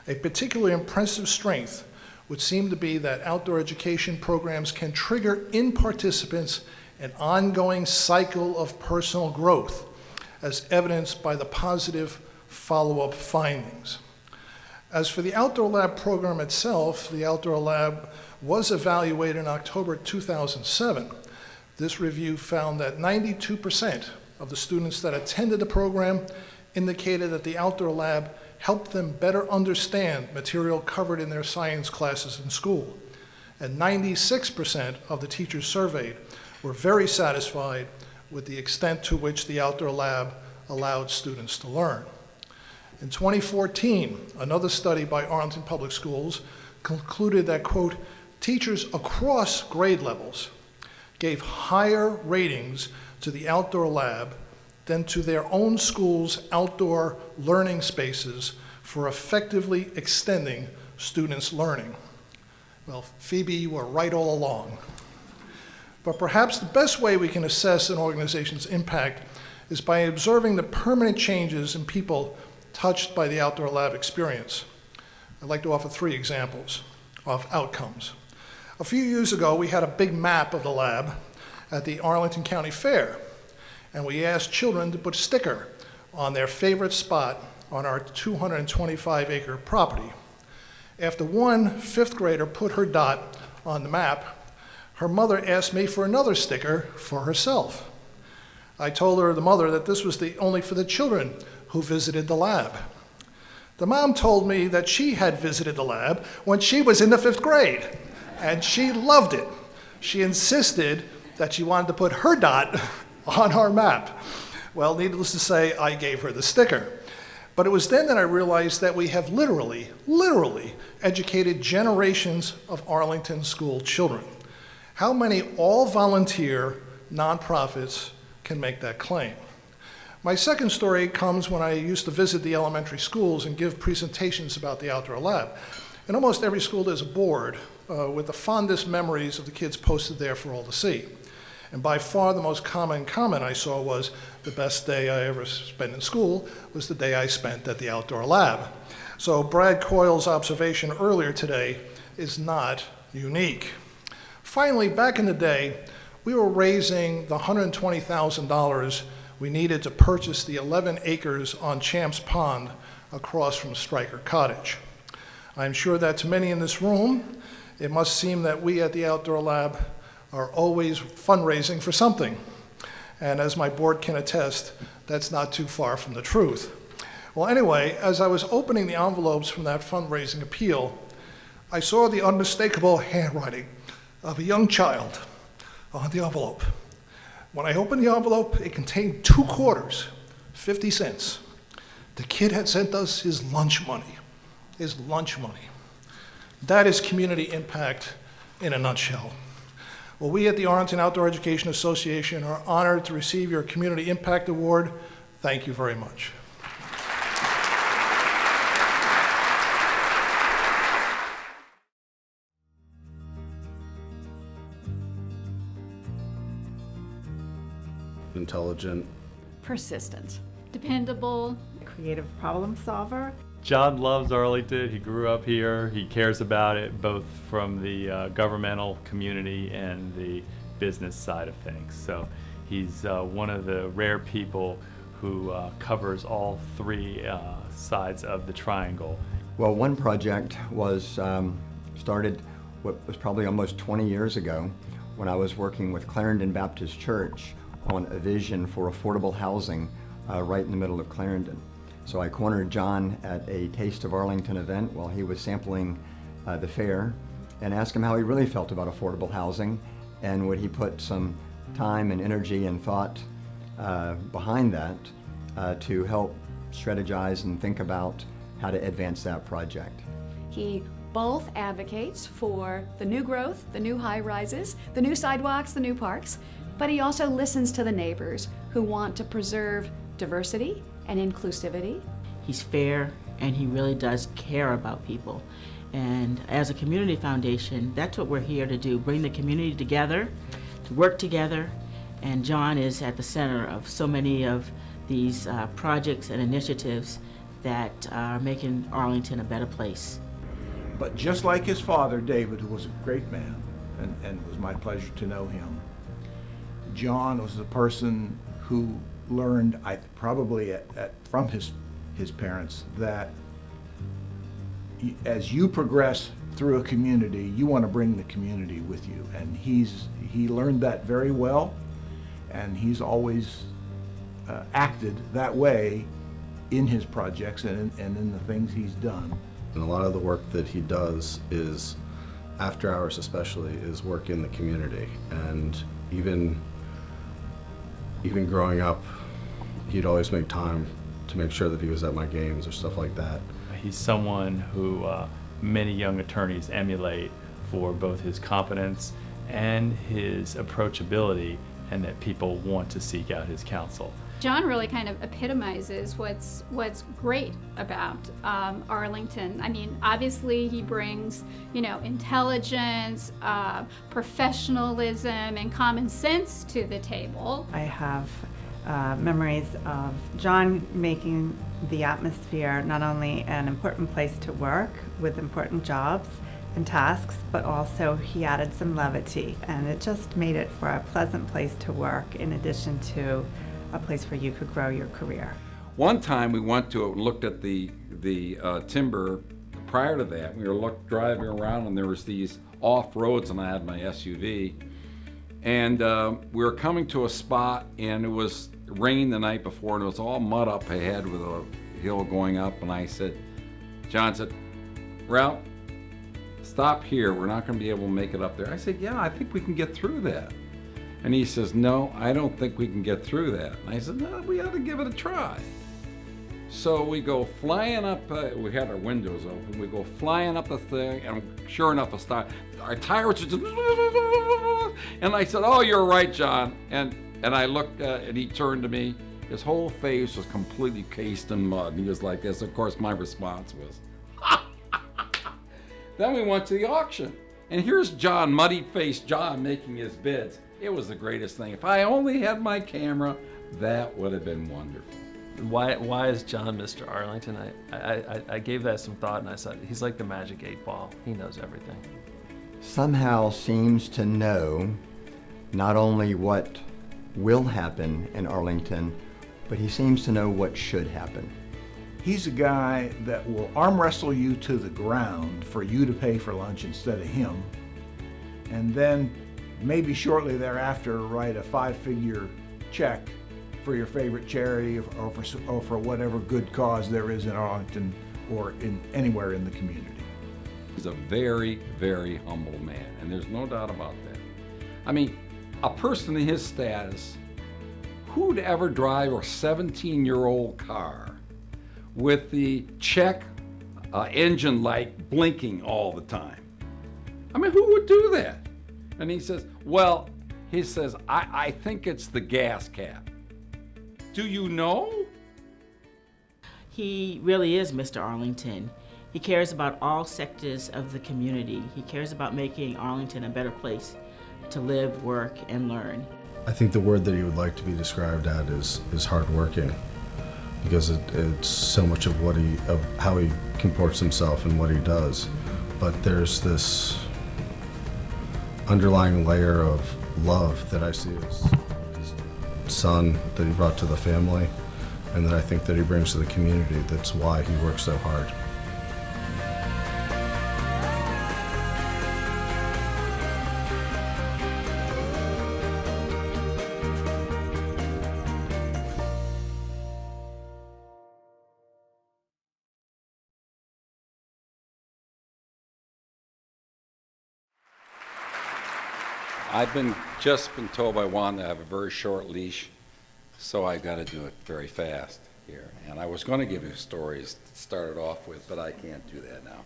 A particularly impressive strength would seem to be that outdoor education programs can trigger in participants an ongoing cycle of personal growth, as evidenced by the positive follow-up findings. As for the outdoor lab program itself, the outdoor lab was evaluated in October 2007. This review found that 92% of the students that attended the program indicated that the outdoor lab helped them better understand material covered in their science classes in school. And 96% of the teachers surveyed were very satisfied with the extent to which the outdoor lab allowed students to learn. In 2014, another study by Arlington Public Schools concluded that, quote, teachers across grade levels gave higher ratings to the outdoor lab than to their own school's outdoor learning spaces for effectively extending students' learning. Well, Phoebe, you were right all along. But perhaps the best way we can assess an organization's impact is by observing the permanent changes in people touched by the outdoor lab experience. I'd like to offer 3 examples of outcomes. A few years ago, we had a big map of the lab at the Arlington County Fair, and we asked children to put a sticker on their favorite spot on our 225-acre property. After one 5th grader put her dot on the map, her mother asked me for another sticker for herself. I told her, the mother, that this was only for the children who visited the lab. The mom told me that she had visited the lab when she was in the 5th grade, and she loved it. She insisted that she wanted to put her dot on our map. Well, needless to say, I gave her the sticker. But it was then that I realized that we have literally educated generations of Arlington school children. How many all-volunteer nonprofits can make that claim? My second story comes when I used to visit the elementary schools and give presentations about the outdoor lab. In almost every school there's a board with the fondest memories of the kids posted there for all to see. And by far the most common comment I saw was, the best day I ever spent in school was the day I spent at the outdoor lab. So Brad Coyle's observation earlier today is not unique. Finally, back in the day, we were raising the $120,000 we needed to purchase the 11 acres on Champs Pond across from Stryker Cottage. I'm sure that to many in this room, it must seem that we at the Outdoor Lab are always fundraising for something. And as my board can attest, that's not too far from the truth. Well, anyway, as I was opening the envelopes from that fundraising appeal, I saw the unmistakable handwriting of a young child on the envelope. When I opened the envelope, it contained 2 quarters, 50 cents. The kid had sent us his lunch money. His lunch money. That is community impact in a nutshell. Well, we at the Arlington Outdoor Education Association are honored to receive your Community Impact Award. Thank you very much. Intelligent, Persistent. Dependable. Creative problem solver. John loves Arlington. He grew up here. He cares about it both from the governmental community and the business side of things. So he's one of the rare people who covers all 3 sides of the triangle. Well, one project was started what was probably almost 20 years ago when I was working with Clarendon Baptist Church on a vision for affordable housing right in the middle of Clarendon. So I cornered John at a Taste of Arlington event while he was sampling the fair and asked him how he really felt about affordable housing and would he put some time and energy and thought behind that to help strategize and think about how to advance that project. He both advocates for the new growth, the new high-rises, the new sidewalks, the new parks, but he also listens to the neighbors who want to preserve diversity and inclusivity. He's fair and he really does care about people. And as a community foundation, that's what we're here to do, bring the community together, to work together. And John is at the center of so many of these projects and initiatives that are making Arlington a better place. But just like his father, David, who was a great man, and it was my pleasure to know him, John was the person who learned, probably from his parents, that as you progress through a community, you want to bring the community with you. And he learned that very well, and he's always acted that way in his projects and in the things he's done. and a lot of the work that he does is, after hours especially, is work in the community. And even growing up, he'd always make time to make sure that he was at my games or stuff like that. He's someone who many young attorneys emulate for both his competence and his approachability, and that people want to seek out his counsel. John really kind of epitomizes what's great about Arlington. I mean, obviously he brings, intelligence, professionalism, and common sense to the table. I have memories of John making the atmosphere not only an important place to work with important jobs and tasks, but also he added some levity, and it just made it for a pleasant place to work in addition to a place where you could grow your career. One time we went to and looked at the timber. Prior to that, we were driving around and there was these off roads, and I had my SUV, and we were coming to a spot, and it was rain the night before, and it was all mud up ahead with a hill going up. And I said, John said, Ralph, stop here. We're not going to be able to make it up there. I said, yeah, I think we can get through that. And he says, no, I don't think we can get through that. And I said, no, we ought to give it a try. So we go flying up, we had our windows open, we go flying up the thing, and sure enough, our tires just, and I said, oh, you're right, John. And I looked, and he turned to me, his whole face was completely cased in mud. And he was like this. Of course, my response was, Then we went to the auction, and here's John, muddy-faced John, making his bids. It was the greatest thing. If I only had my camera, that would have been wonderful. Why is John Mr. Arlington? I gave that some thought, and I said, he's like the magic 8-ball. He knows everything. Somehow seems to know not only what will happen in Arlington, but he seems to know what should happen. He's a guy that will arm wrestle you to the ground for you to pay for lunch instead of him, and then maybe shortly thereafter write a 5-figure check for your favorite charity or for whatever good cause there is in Arlington or in anywhere in the community. He's a very, very humble man, and there's no doubt about that. I mean, a person in his status, who'd ever drive a 17-year-old car with the check engine light blinking all the time? I mean, who would do that? And he says, well, I think it's the gas cap. Do you know? He really is Mr. Arlington. He cares about all sectors of the community. He cares about making Arlington a better place to live, work, and learn. I think the word that he would like to be described at is hardworking, because it's so much of how he comports himself and what he does. But there's this underlying layer of love that I see as his son that he brought to the family, and that I think that he brings to the community. That's why he works so hard. I've just been told by Wanda I have a very short leash, so I've got to do it very fast here. And I was going to give you stories to start it off with, but I can't do that now.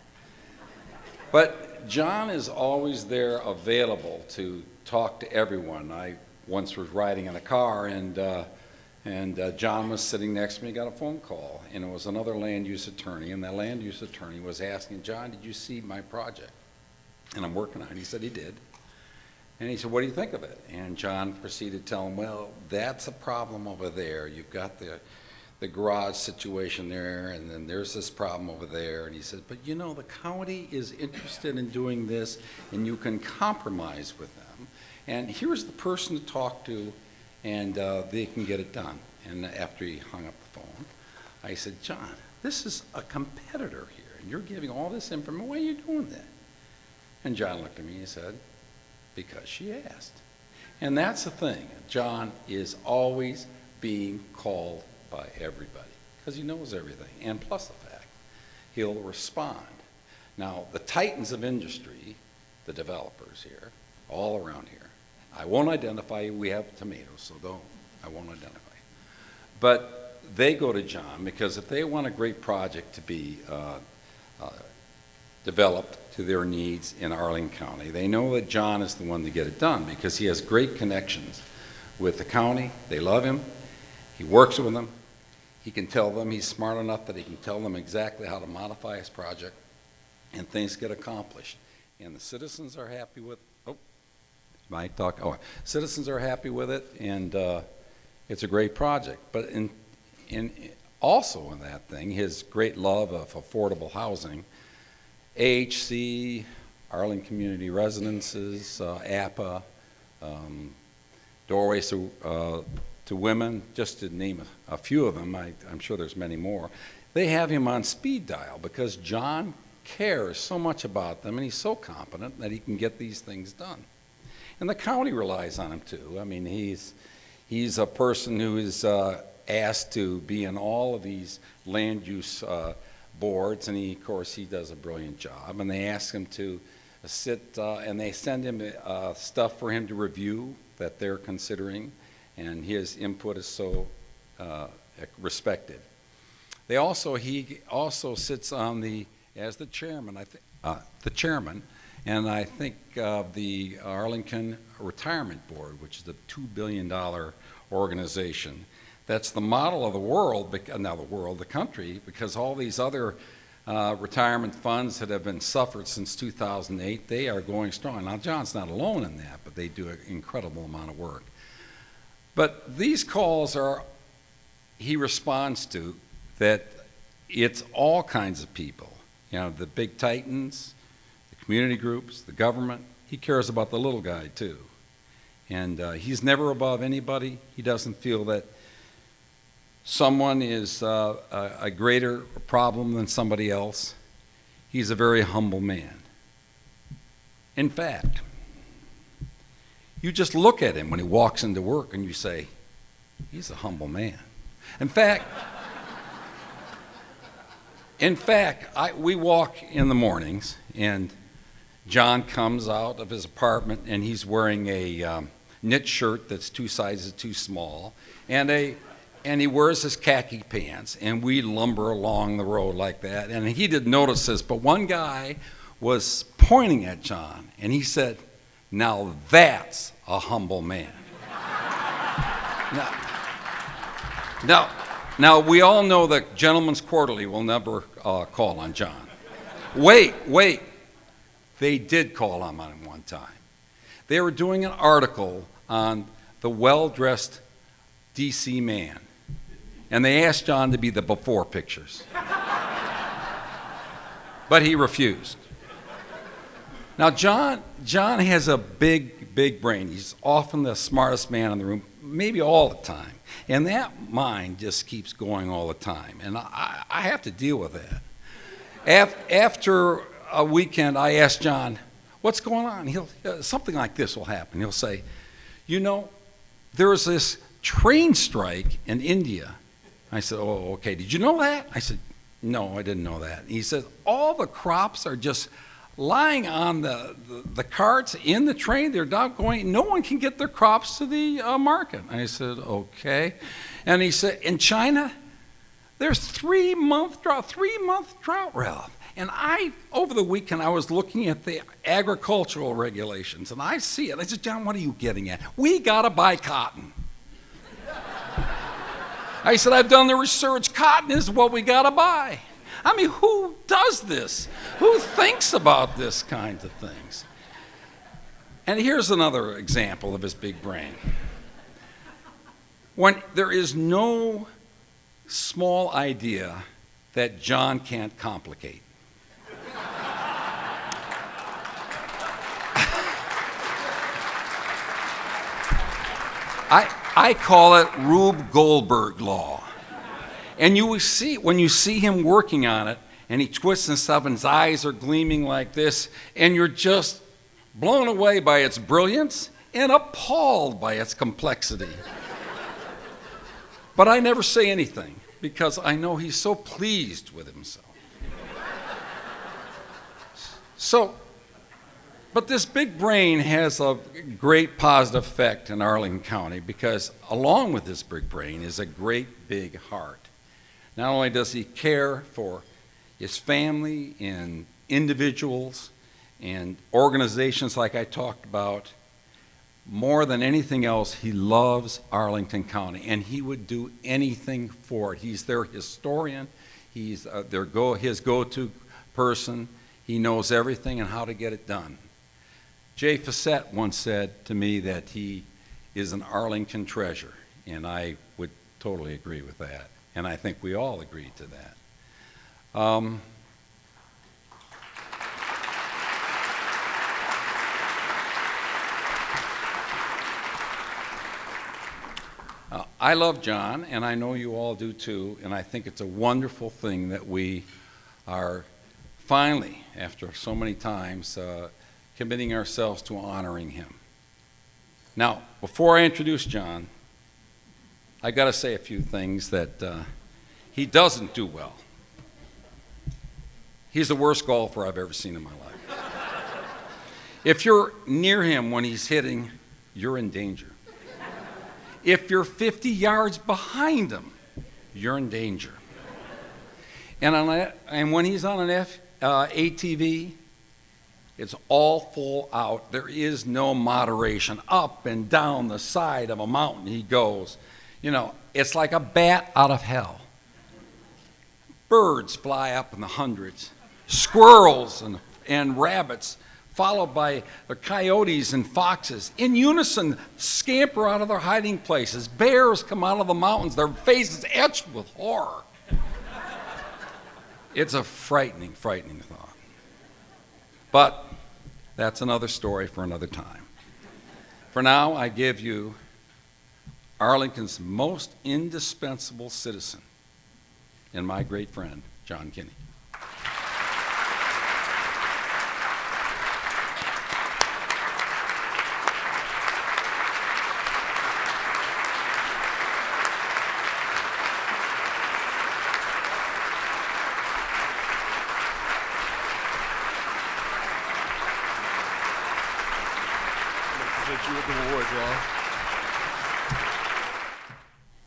But John is always there available to talk to everyone. I once was riding in a car, and John was sitting next to me, got a phone call, and it was another land use attorney, and that land use attorney was asking, John, did you see my project? And I'm working on it. He said he did. And he said, what do you think of it? And John proceeded to tell him, well, that's a problem over there. You've got the garage situation there, and then there's this problem over there. And he said, but you know, the county is interested in doing this, and you can compromise with them. And here's the person to talk to, and they can get it done. And after he hung up the phone, I said, John, this is a competitor here, and you're giving all this information. Why are you doing that? And John looked at me and he said, because she asked. And that's the thing. John is always being called by everybody because he knows everything. And plus the fact, he'll respond. Now, the titans of industry, the developers here, all around here, I won't identify you. We have tomatoes, so I won't identify you. But they go to John because if they want a great project to be developed to their needs in Arlington County, they know that John is the one to get it done because he has great connections with the county. They love him. He works with them. He can tell them, he's smart enough that he can tell them exactly how to modify his project, and things get accomplished. And the citizens are happy with, citizens are happy with it, and it's a great project. But also in that thing, his great love of affordable housing, AHC, Arlington Community Residences, APA, Doorways to Women, just to name a few of them. I'm sure there's many more. They have him on speed dial because John cares so much about them, and he's so competent that he can get these things done. And the county relies on him too. I mean, he's a person who is asked to be in all of these land use boards, and of course he does a brilliant job. And they ask him to sit and they send him stuff for him to review that they're considering, and his input is so respected. He also sits on as the chairman, and I think the Arlington Retirement Board, which is a $2 billion organization. That's the model of the world, the country, because all these other retirement funds that have been suffered since 2008, they are going strong. Now, John's not alone in that, but they do an incredible amount of work. But these calls he responds to, that it's all kinds of people. You know, the big titans, the community groups, the government. He cares about the little guy, too. And he's never above anybody. He doesn't feel that someone is a greater problem than somebody else. He's a very humble man. In fact, you just look at him when he walks into work and you say, he's a humble man. In fact, we walk in the mornings and John comes out of his apartment, and he's wearing a knit shirt that's 2 sizes too small, and he wears his khaki pants, and we lumber along the road like that. And he didn't notice this, but one guy was pointing at John, and he said, "Now that's a humble man." Now, we all know that Gentleman's Quarterly will never call on John. Wait. They did call on him one time. They were doing an article on the well-dressed D.C. man, and they asked John to be the before pictures. But he refused. Now, John has a big brain. He's often the smartest man in the room, maybe all the time. And that mind just keeps going all the time. And I have to deal with that. After a weekend, I asked John, "What's going on?" Something like this will happen. He'll say, "You know, there's this train strike in India." I said, "Oh, okay. Did you know that?" I said, "No, I didn't know that." And he said, "All the crops are just lying on the carts in the train. They're not going. No one can get their crops to the market." I said, "Okay." And he said, "In China, there's 3-month drought, Ralph." And over the weekend, I was looking at the agricultural regulations, and I see it. I said, "John, what are you getting at? We got to buy cotton." I said, "I've done the research. Cotton is what we got to buy." I mean, who does this? Who thinks about this kinds of things? And here's another example of his big brain. When there is no small idea that John can't complicate. I call it Rube Goldberg law. And you will see, when you see him working on it, and he twists and stuff, and his eyes are gleaming like this, and you're just blown away by its brilliance and appalled by its complexity. But I never say anything, because I know he's so pleased with himself. But this big brain has a great positive effect in Arlington County, because along with this big brain is a great big heart. Not only does he care for his family and individuals and organizations like I talked about, more than anything else, he loves Arlington County, and he would do anything for it. He's their historian. He's his go-to person. He knows everything and how to get it done. Jay Fassett once said to me that he is an Arlington treasure, and I would totally agree with that. And I think we all agreed to that. I love John, and I know you all do too, and I think it's a wonderful thing that we are finally, after so many times, committing ourselves to honoring him. Now, before I introduce John, I got to say a few things that he doesn't do well. He's the worst golfer I've ever seen in my life. If you're near him when he's hitting, you're in danger. If you're 50 yards behind him, you're in danger. And when he's on an ATV, it's all full out. There is no moderation. Up and down the side of a mountain he goes. You know, it's like a bat out of hell. Birds fly up in the hundreds. Squirrels and rabbits, followed by the coyotes and foxes, in unison scamper out of their hiding places. Bears come out of the mountains, their faces etched with horror. It's a frightening thought. But that's another story for another time. For now, I give you Arlington's most indispensable citizen and my great friend, John Kinney. Welcome aboard, John.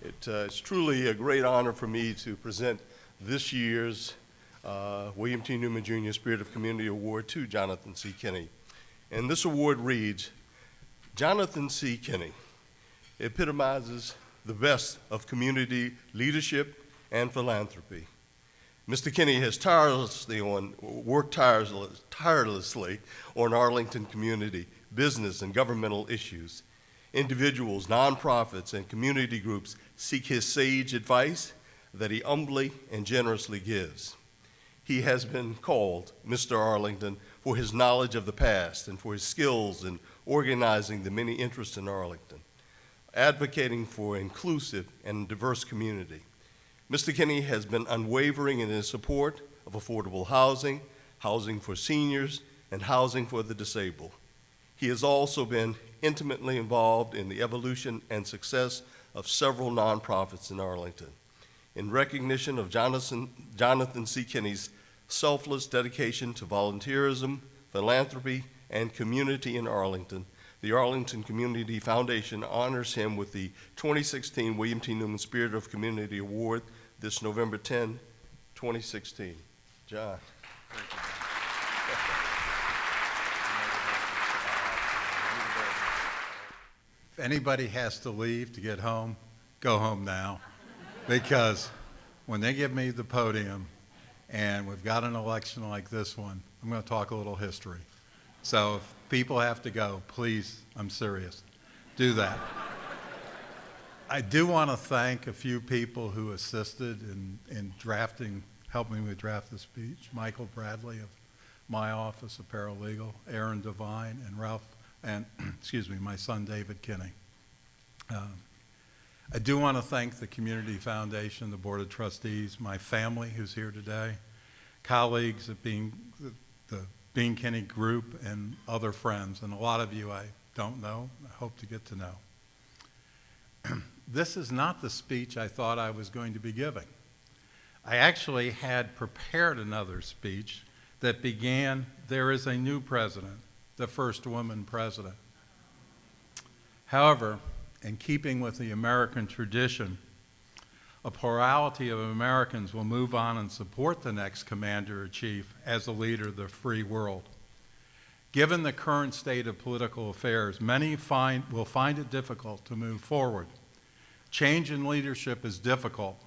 It's truly a great honor for me to present this year's William T. Newman Jr. Spirit of Community Award to Jonathan C. Kinney. And this award reads, Jonathan C. Kinney epitomizes the best of community leadership and philanthropy. Mr. Kinney has worked tirelessly on Arlington community, business, and governmental issues. Individuals, nonprofits, and community groups seek his sage advice that he humbly and generously gives. He has been called Mr. Arlington for his knowledge of the past and for his skills in organizing the many interests in Arlington, advocating for inclusive and diverse community. Mr. Kinney has been unwavering in his support of affordable housing, housing for seniors, and housing for the disabled. He has also been intimately involved in the evolution and success of several nonprofits in Arlington. In recognition of Jonathan C. Kinney's selfless dedication to volunteerism, philanthropy, and community in Arlington, the Arlington Community Foundation honors him with the 2016 William T. Newman Spirit of Community Award this November 10, 2016. John. Thank you. If anybody has to leave to get home, go home now. Because when they give me the podium and we've got an election like this one, I'm going to talk a little history. So if people have to go, please, I'm serious, do that. I do want to thank a few people who assisted in drafting, helping me draft the speech. Michael Bradley of my office, a paralegal, Aaron Devine, and Ralph, and excuse me, my son David Kinney. I do want to thank the Community Foundation, the Board of Trustees, my family who's here today, colleagues at the Bean Kinney Group, and other friends, and a lot of you I don't know, I hope to get to know. This is not the speech I thought I was going to be giving. I actually had prepared another speech that began, there is a new president, the first woman president. However, in keeping with the American tradition, a plurality of Americans will move on and support the next commander-in-chief as a leader of the free world. Given the current state of political affairs, many will find it difficult to move forward. Change in leadership is difficult,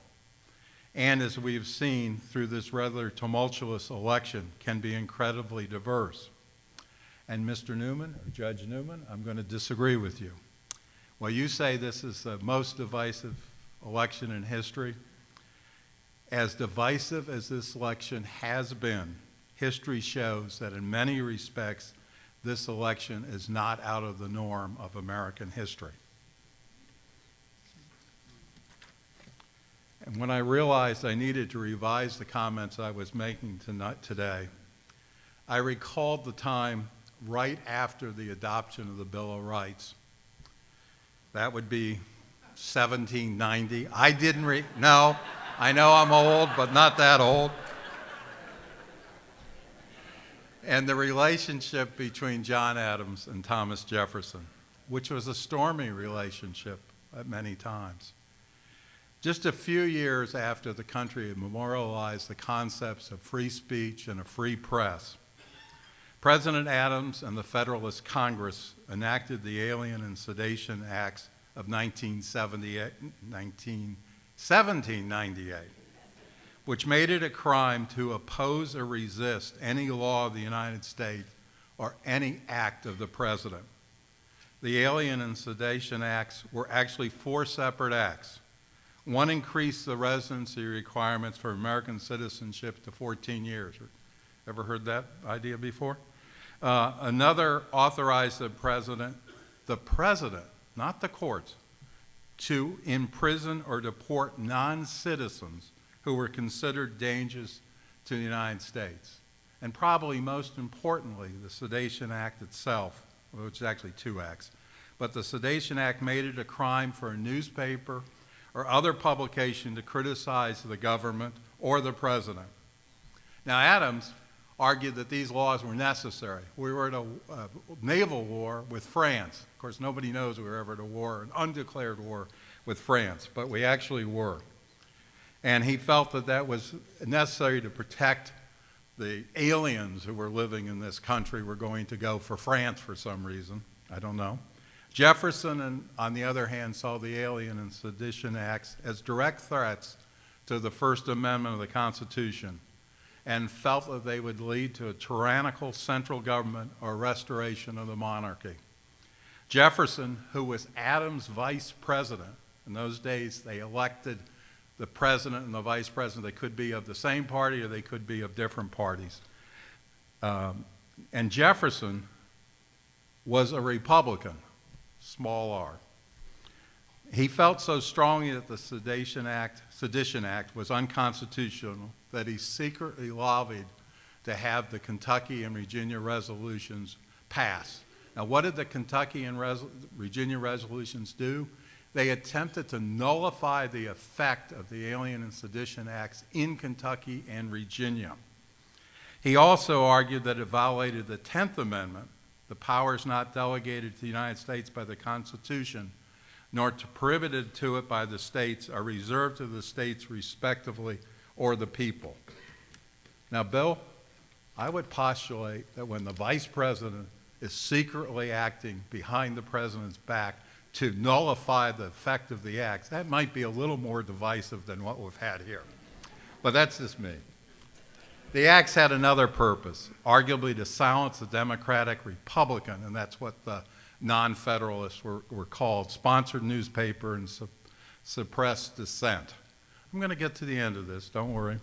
and as we've seen through this rather tumultuous election, can be incredibly diverse. And Mr. Newman, or Judge Newman, I'm going to disagree with you. Well, you say this is the most divisive election in history. As divisive as this election has been, history shows that in many respects, this election is not out of the norm of American history. And when I realized I needed to revise the comments I was making today, I recalled the time right after the adoption of the Bill of Rights. That would be 1790. I didn't no, I know I'm old, but not that old. And the relationship between John Adams and Thomas Jefferson, which was a stormy relationship at many times. Just a few years after the country had memorialized the concepts of free speech and a free press, President Adams and the Federalist Congress enacted the Alien and Sedation Acts of 1798, which made it a crime to oppose or resist any law of the United States or any act of the President. The Alien and Sedation Acts were actually 4 separate acts. One increased the residency requirements for American citizenship to 14 years. Ever heard that idea before? Another authorized the president, not the courts, to imprison or deport non-citizens who were considered dangerous to the United States. And probably most importantly, the Sedation Act itself, which is actually 2 acts, but the Sedation Act made it a crime for a newspaper or other publication to criticize the government or the president. Now, Adams argued that these laws were necessary. We were at a naval war with France. Of course, nobody knows we were ever at a war, an undeclared war with France, but we actually were. And he felt that that was necessary to protect the aliens who were living in this country were going to go for France for some reason. I don't know. Jefferson, on the other hand, saw the Alien and Sedition Acts as direct threats to the First Amendment of the Constitution and felt that they would lead to a tyrannical central government or restoration of the monarchy. Jefferson, who was Adams' vice president, in those days they elected the president and the vice president. They could be of the same party or they could be of different parties. And Jefferson was a Republican, small r. He felt so strongly that the Sedition Act was unconstitutional that he secretly lobbied to have the Kentucky and Virginia resolutions passed. Now, what did the Kentucky and Virginia resolutions do? They attempted to nullify the effect of the Alien and Sedition Acts in Kentucky and Virginia. He also argued that it violated the 10th Amendment, the powers not delegated to the United States by the Constitution, nor prohibited to it by the states, are reserved to the states respectively or the people. Now, Bill, I would postulate that when the vice president is secretly acting behind the president's back to nullify the effect of the acts, that might be a little more divisive than what we've had here. But that's just me. The acts had another purpose, arguably to silence the Democratic Republican, and that's what the non-federalists were called, sponsored newspaper and suppressed dissent. I'm going to get to the end of this, don't worry.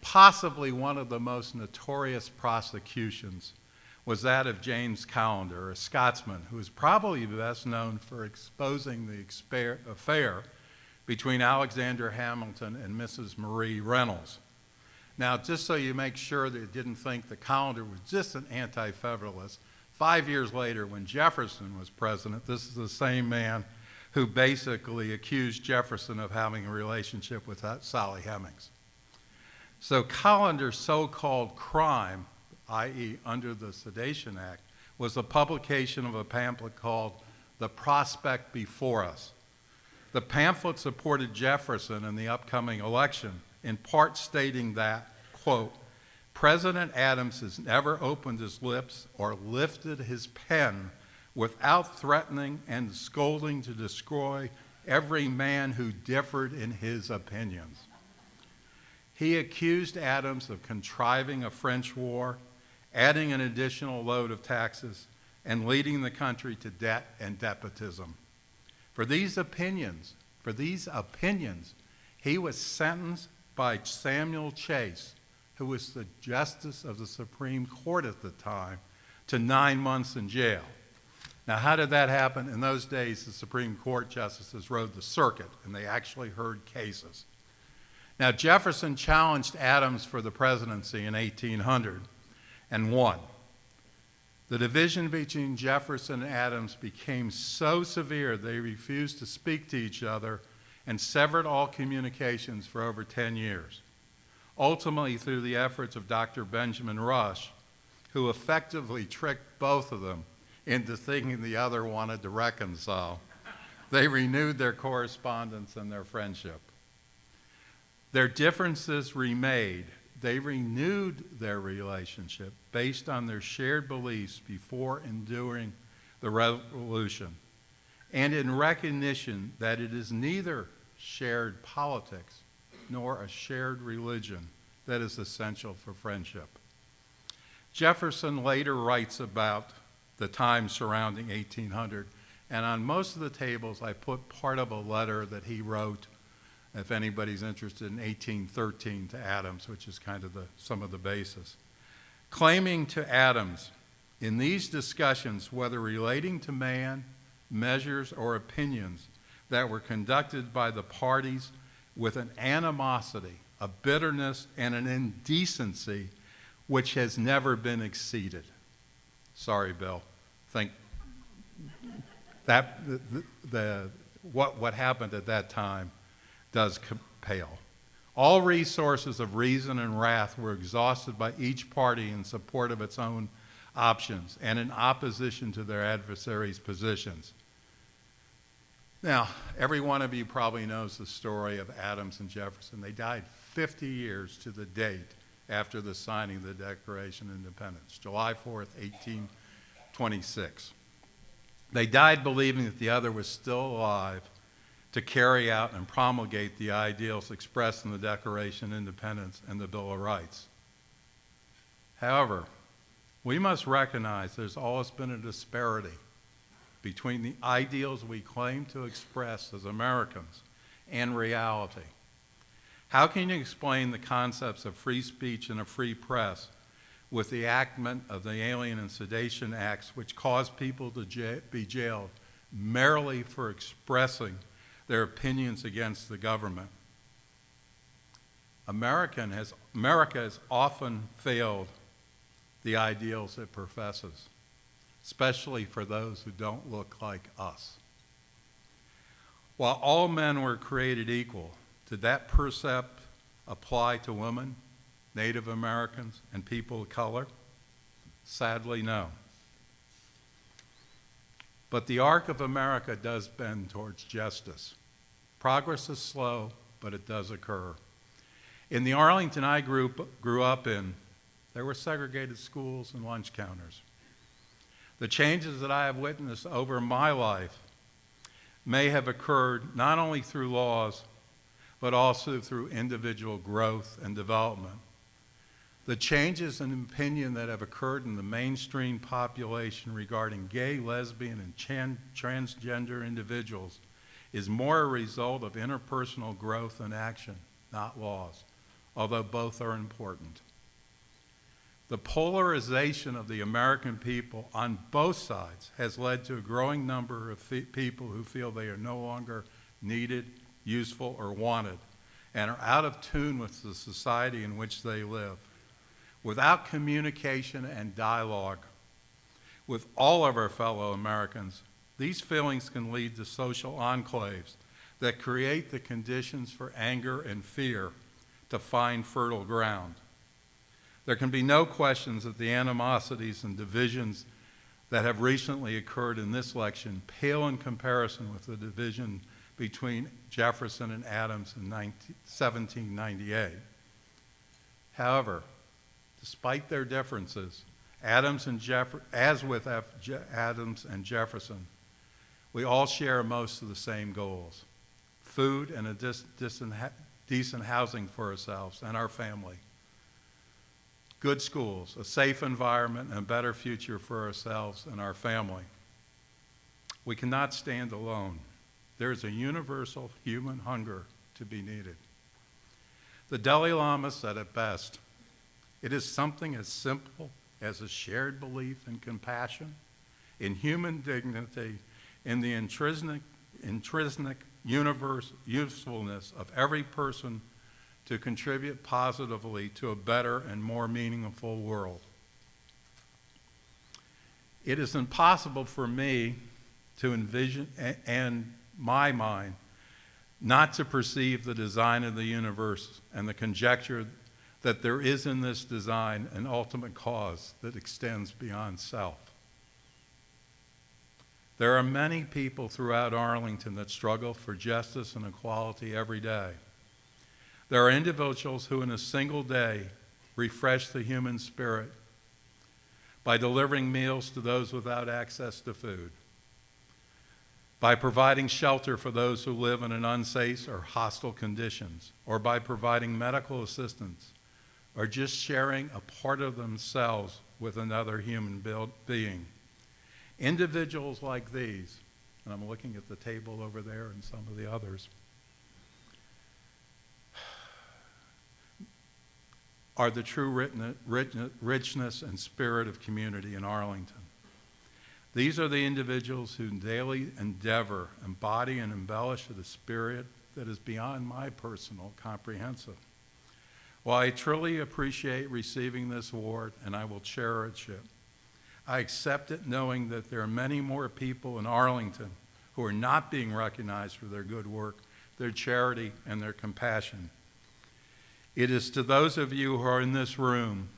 Possibly one of the most notorious prosecutions was that of James Callender, a Scotsman who is probably best known for exposing the affair between Alexander Hamilton and Mrs. Marie Reynolds. Now, just so you make sure that you didn't think that Callender was just an anti-federalist, 5 years later when Jefferson was president, this is the same man who basically accused Jefferson of having a relationship with Sally Hemings. So Callender's so-called crime, i.e. under the Sedition Act, was the publication of a pamphlet called The Prospect Before Us. The pamphlet supported Jefferson in the upcoming election, in part stating that, quote, President Adams has never opened his lips or lifted his pen without threatening and scolding to destroy every man who differed in his opinions. He accused Adams of contriving a French war, adding an additional load of taxes, and leading the country to debt and despotism. For these opinions, he was sentenced by Samuel Chase, who was the Justice of the Supreme Court at the time, to 9 months in jail. Now, how did that happen? In those days, the Supreme Court justices rode the circuit, and they actually heard cases. Now, Jefferson challenged Adams for the presidency in 1800 and won. The division between Jefferson and Adams became so severe they refused to speak to each other and severed all communications for over 10 years. Ultimately, through the efforts of Dr. Benjamin Rush, who effectively tricked both of them into thinking the other wanted to reconcile, they renewed their correspondence and their friendship. Their differences remade. They renewed their relationship based on their shared beliefs before and during the Revolution, and in recognition that it is neither shared politics nor a shared religion that is essential for friendship. Jefferson later writes about the time surrounding 1800, and on most of the tables I put part of a letter that he wrote, if anybody's interested, in 1813 to Adams, which is kind of some of the basis. Claiming to Adams, in these discussions, whether relating to man, measures, or opinions that were conducted by the parties with an animosity, a bitterness, and an indecency which has never been exceeded. Sorry, Bill. Think that what happened at that time does pale. All resources of reason and wrath were exhausted by each party in support of its own options and in opposition to their adversaries' positions. Now, every one of you probably knows the story of Adams and Jefferson. They died 50 years to the date after the signing of the Declaration of Independence, July 4th, 1826. They died believing that the other was still alive to carry out and promulgate the ideals expressed in the Declaration of Independence and the Bill of Rights. However, we must recognize there's always been a disparity between the ideals we claim to express as Americans and reality. How can you explain the concepts of free speech and a free press with the enactment of the Alien and Sedition Acts, which caused people to be jailed merely for expressing their opinions against the government? America has often failed the ideals it professes, especially for those who don't look like us. While all men were created equal, did that precept apply to women, Native Americans, and people of color? Sadly, no. But the arc of America does bend towards justice. Progress is slow, but it does occur. In the Arlington I grew up in, there were segregated schools and lunch counters. The changes that I have witnessed over my life may have occurred not only through laws, but also through individual growth and development. The changes in opinion that have occurred in the mainstream population regarding gay, lesbian, and transgender individuals is more a result of interpersonal growth and action, not laws, although both are important. The polarization of the American people on both sides has led to a growing number of people who feel they are no longer needed, useful, or wanted, and are out of tune with the society in which they live. Without communication and dialogue with all of our fellow Americans, these feelings can lead to social enclaves that create the conditions for anger and fear to find fertile ground. There can be no questions that the animosities and divisions that have recently occurred in this election pale in comparison with the division between Jefferson and Adams in 1798. However, despite their differences, Adams and Jefferson, we all share most of the same goals: food and a decent housing for ourselves and our family, good schools, a safe environment, and a better future for ourselves and our family. We cannot stand alone. There is a universal human hunger to be needed. The Dalai Lama said it best: it is something as simple as a shared belief in compassion, in human dignity, in the intrinsic usefulness of every person to contribute positively to a better and more meaningful world. It is impossible for me to envision, and my mind, not to perceive the design of the universe and the conjecture that there is in this design an ultimate cause that extends beyond self. There are many people throughout Arlington that struggle for justice and equality every day. There are individuals who in a single day refresh the human spirit by delivering meals to those without access to food, by providing shelter for those who live in an unsafe or hostile conditions, or by providing medical assistance, or just sharing a part of themselves with another human being. Individuals like these, and I'm looking at the table over there and some of the others, are the true richness and spirit of community in Arlington. These are the individuals who daily endeavor, embody, and embellish the spirit that is beyond my personal comprehension. While I truly appreciate receiving this award, and I will cherish it, I accept it knowing that there are many more people in Arlington who are not being recognized for their good work, their charity, and their compassion. It is to those of you who are in this room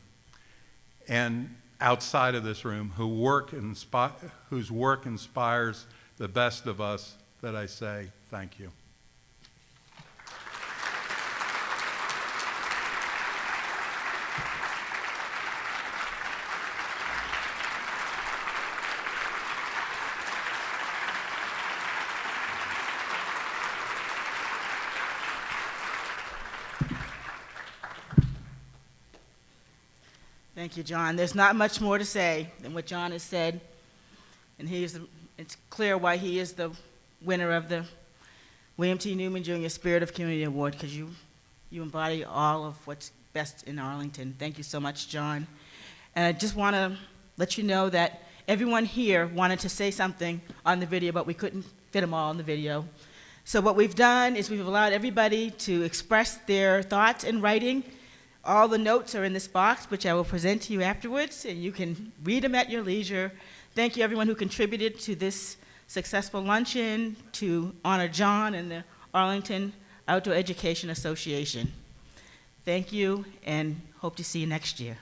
and outside of this room whose work inspires the best of us that I say thank you. Thank you, John. There's not much more to say than what John has said, and it's clear why he is the winner of the William T. Newman Jr. Spirit of Community Award, because you embody all of what's best in Arlington. Thank you so much, John. And I just want to let you know that everyone here wanted to say something on the video, but we couldn't fit them all in the video. So what we've done is we've allowed everybody to express their thoughts in writing. All the notes are in this box, which I will present to you afterwards, and you can read them at your leisure. Thank you, everyone who contributed to this successful luncheon to honor John and the Arlington Outdoor Education Association. Thank you, and hope to see you next year.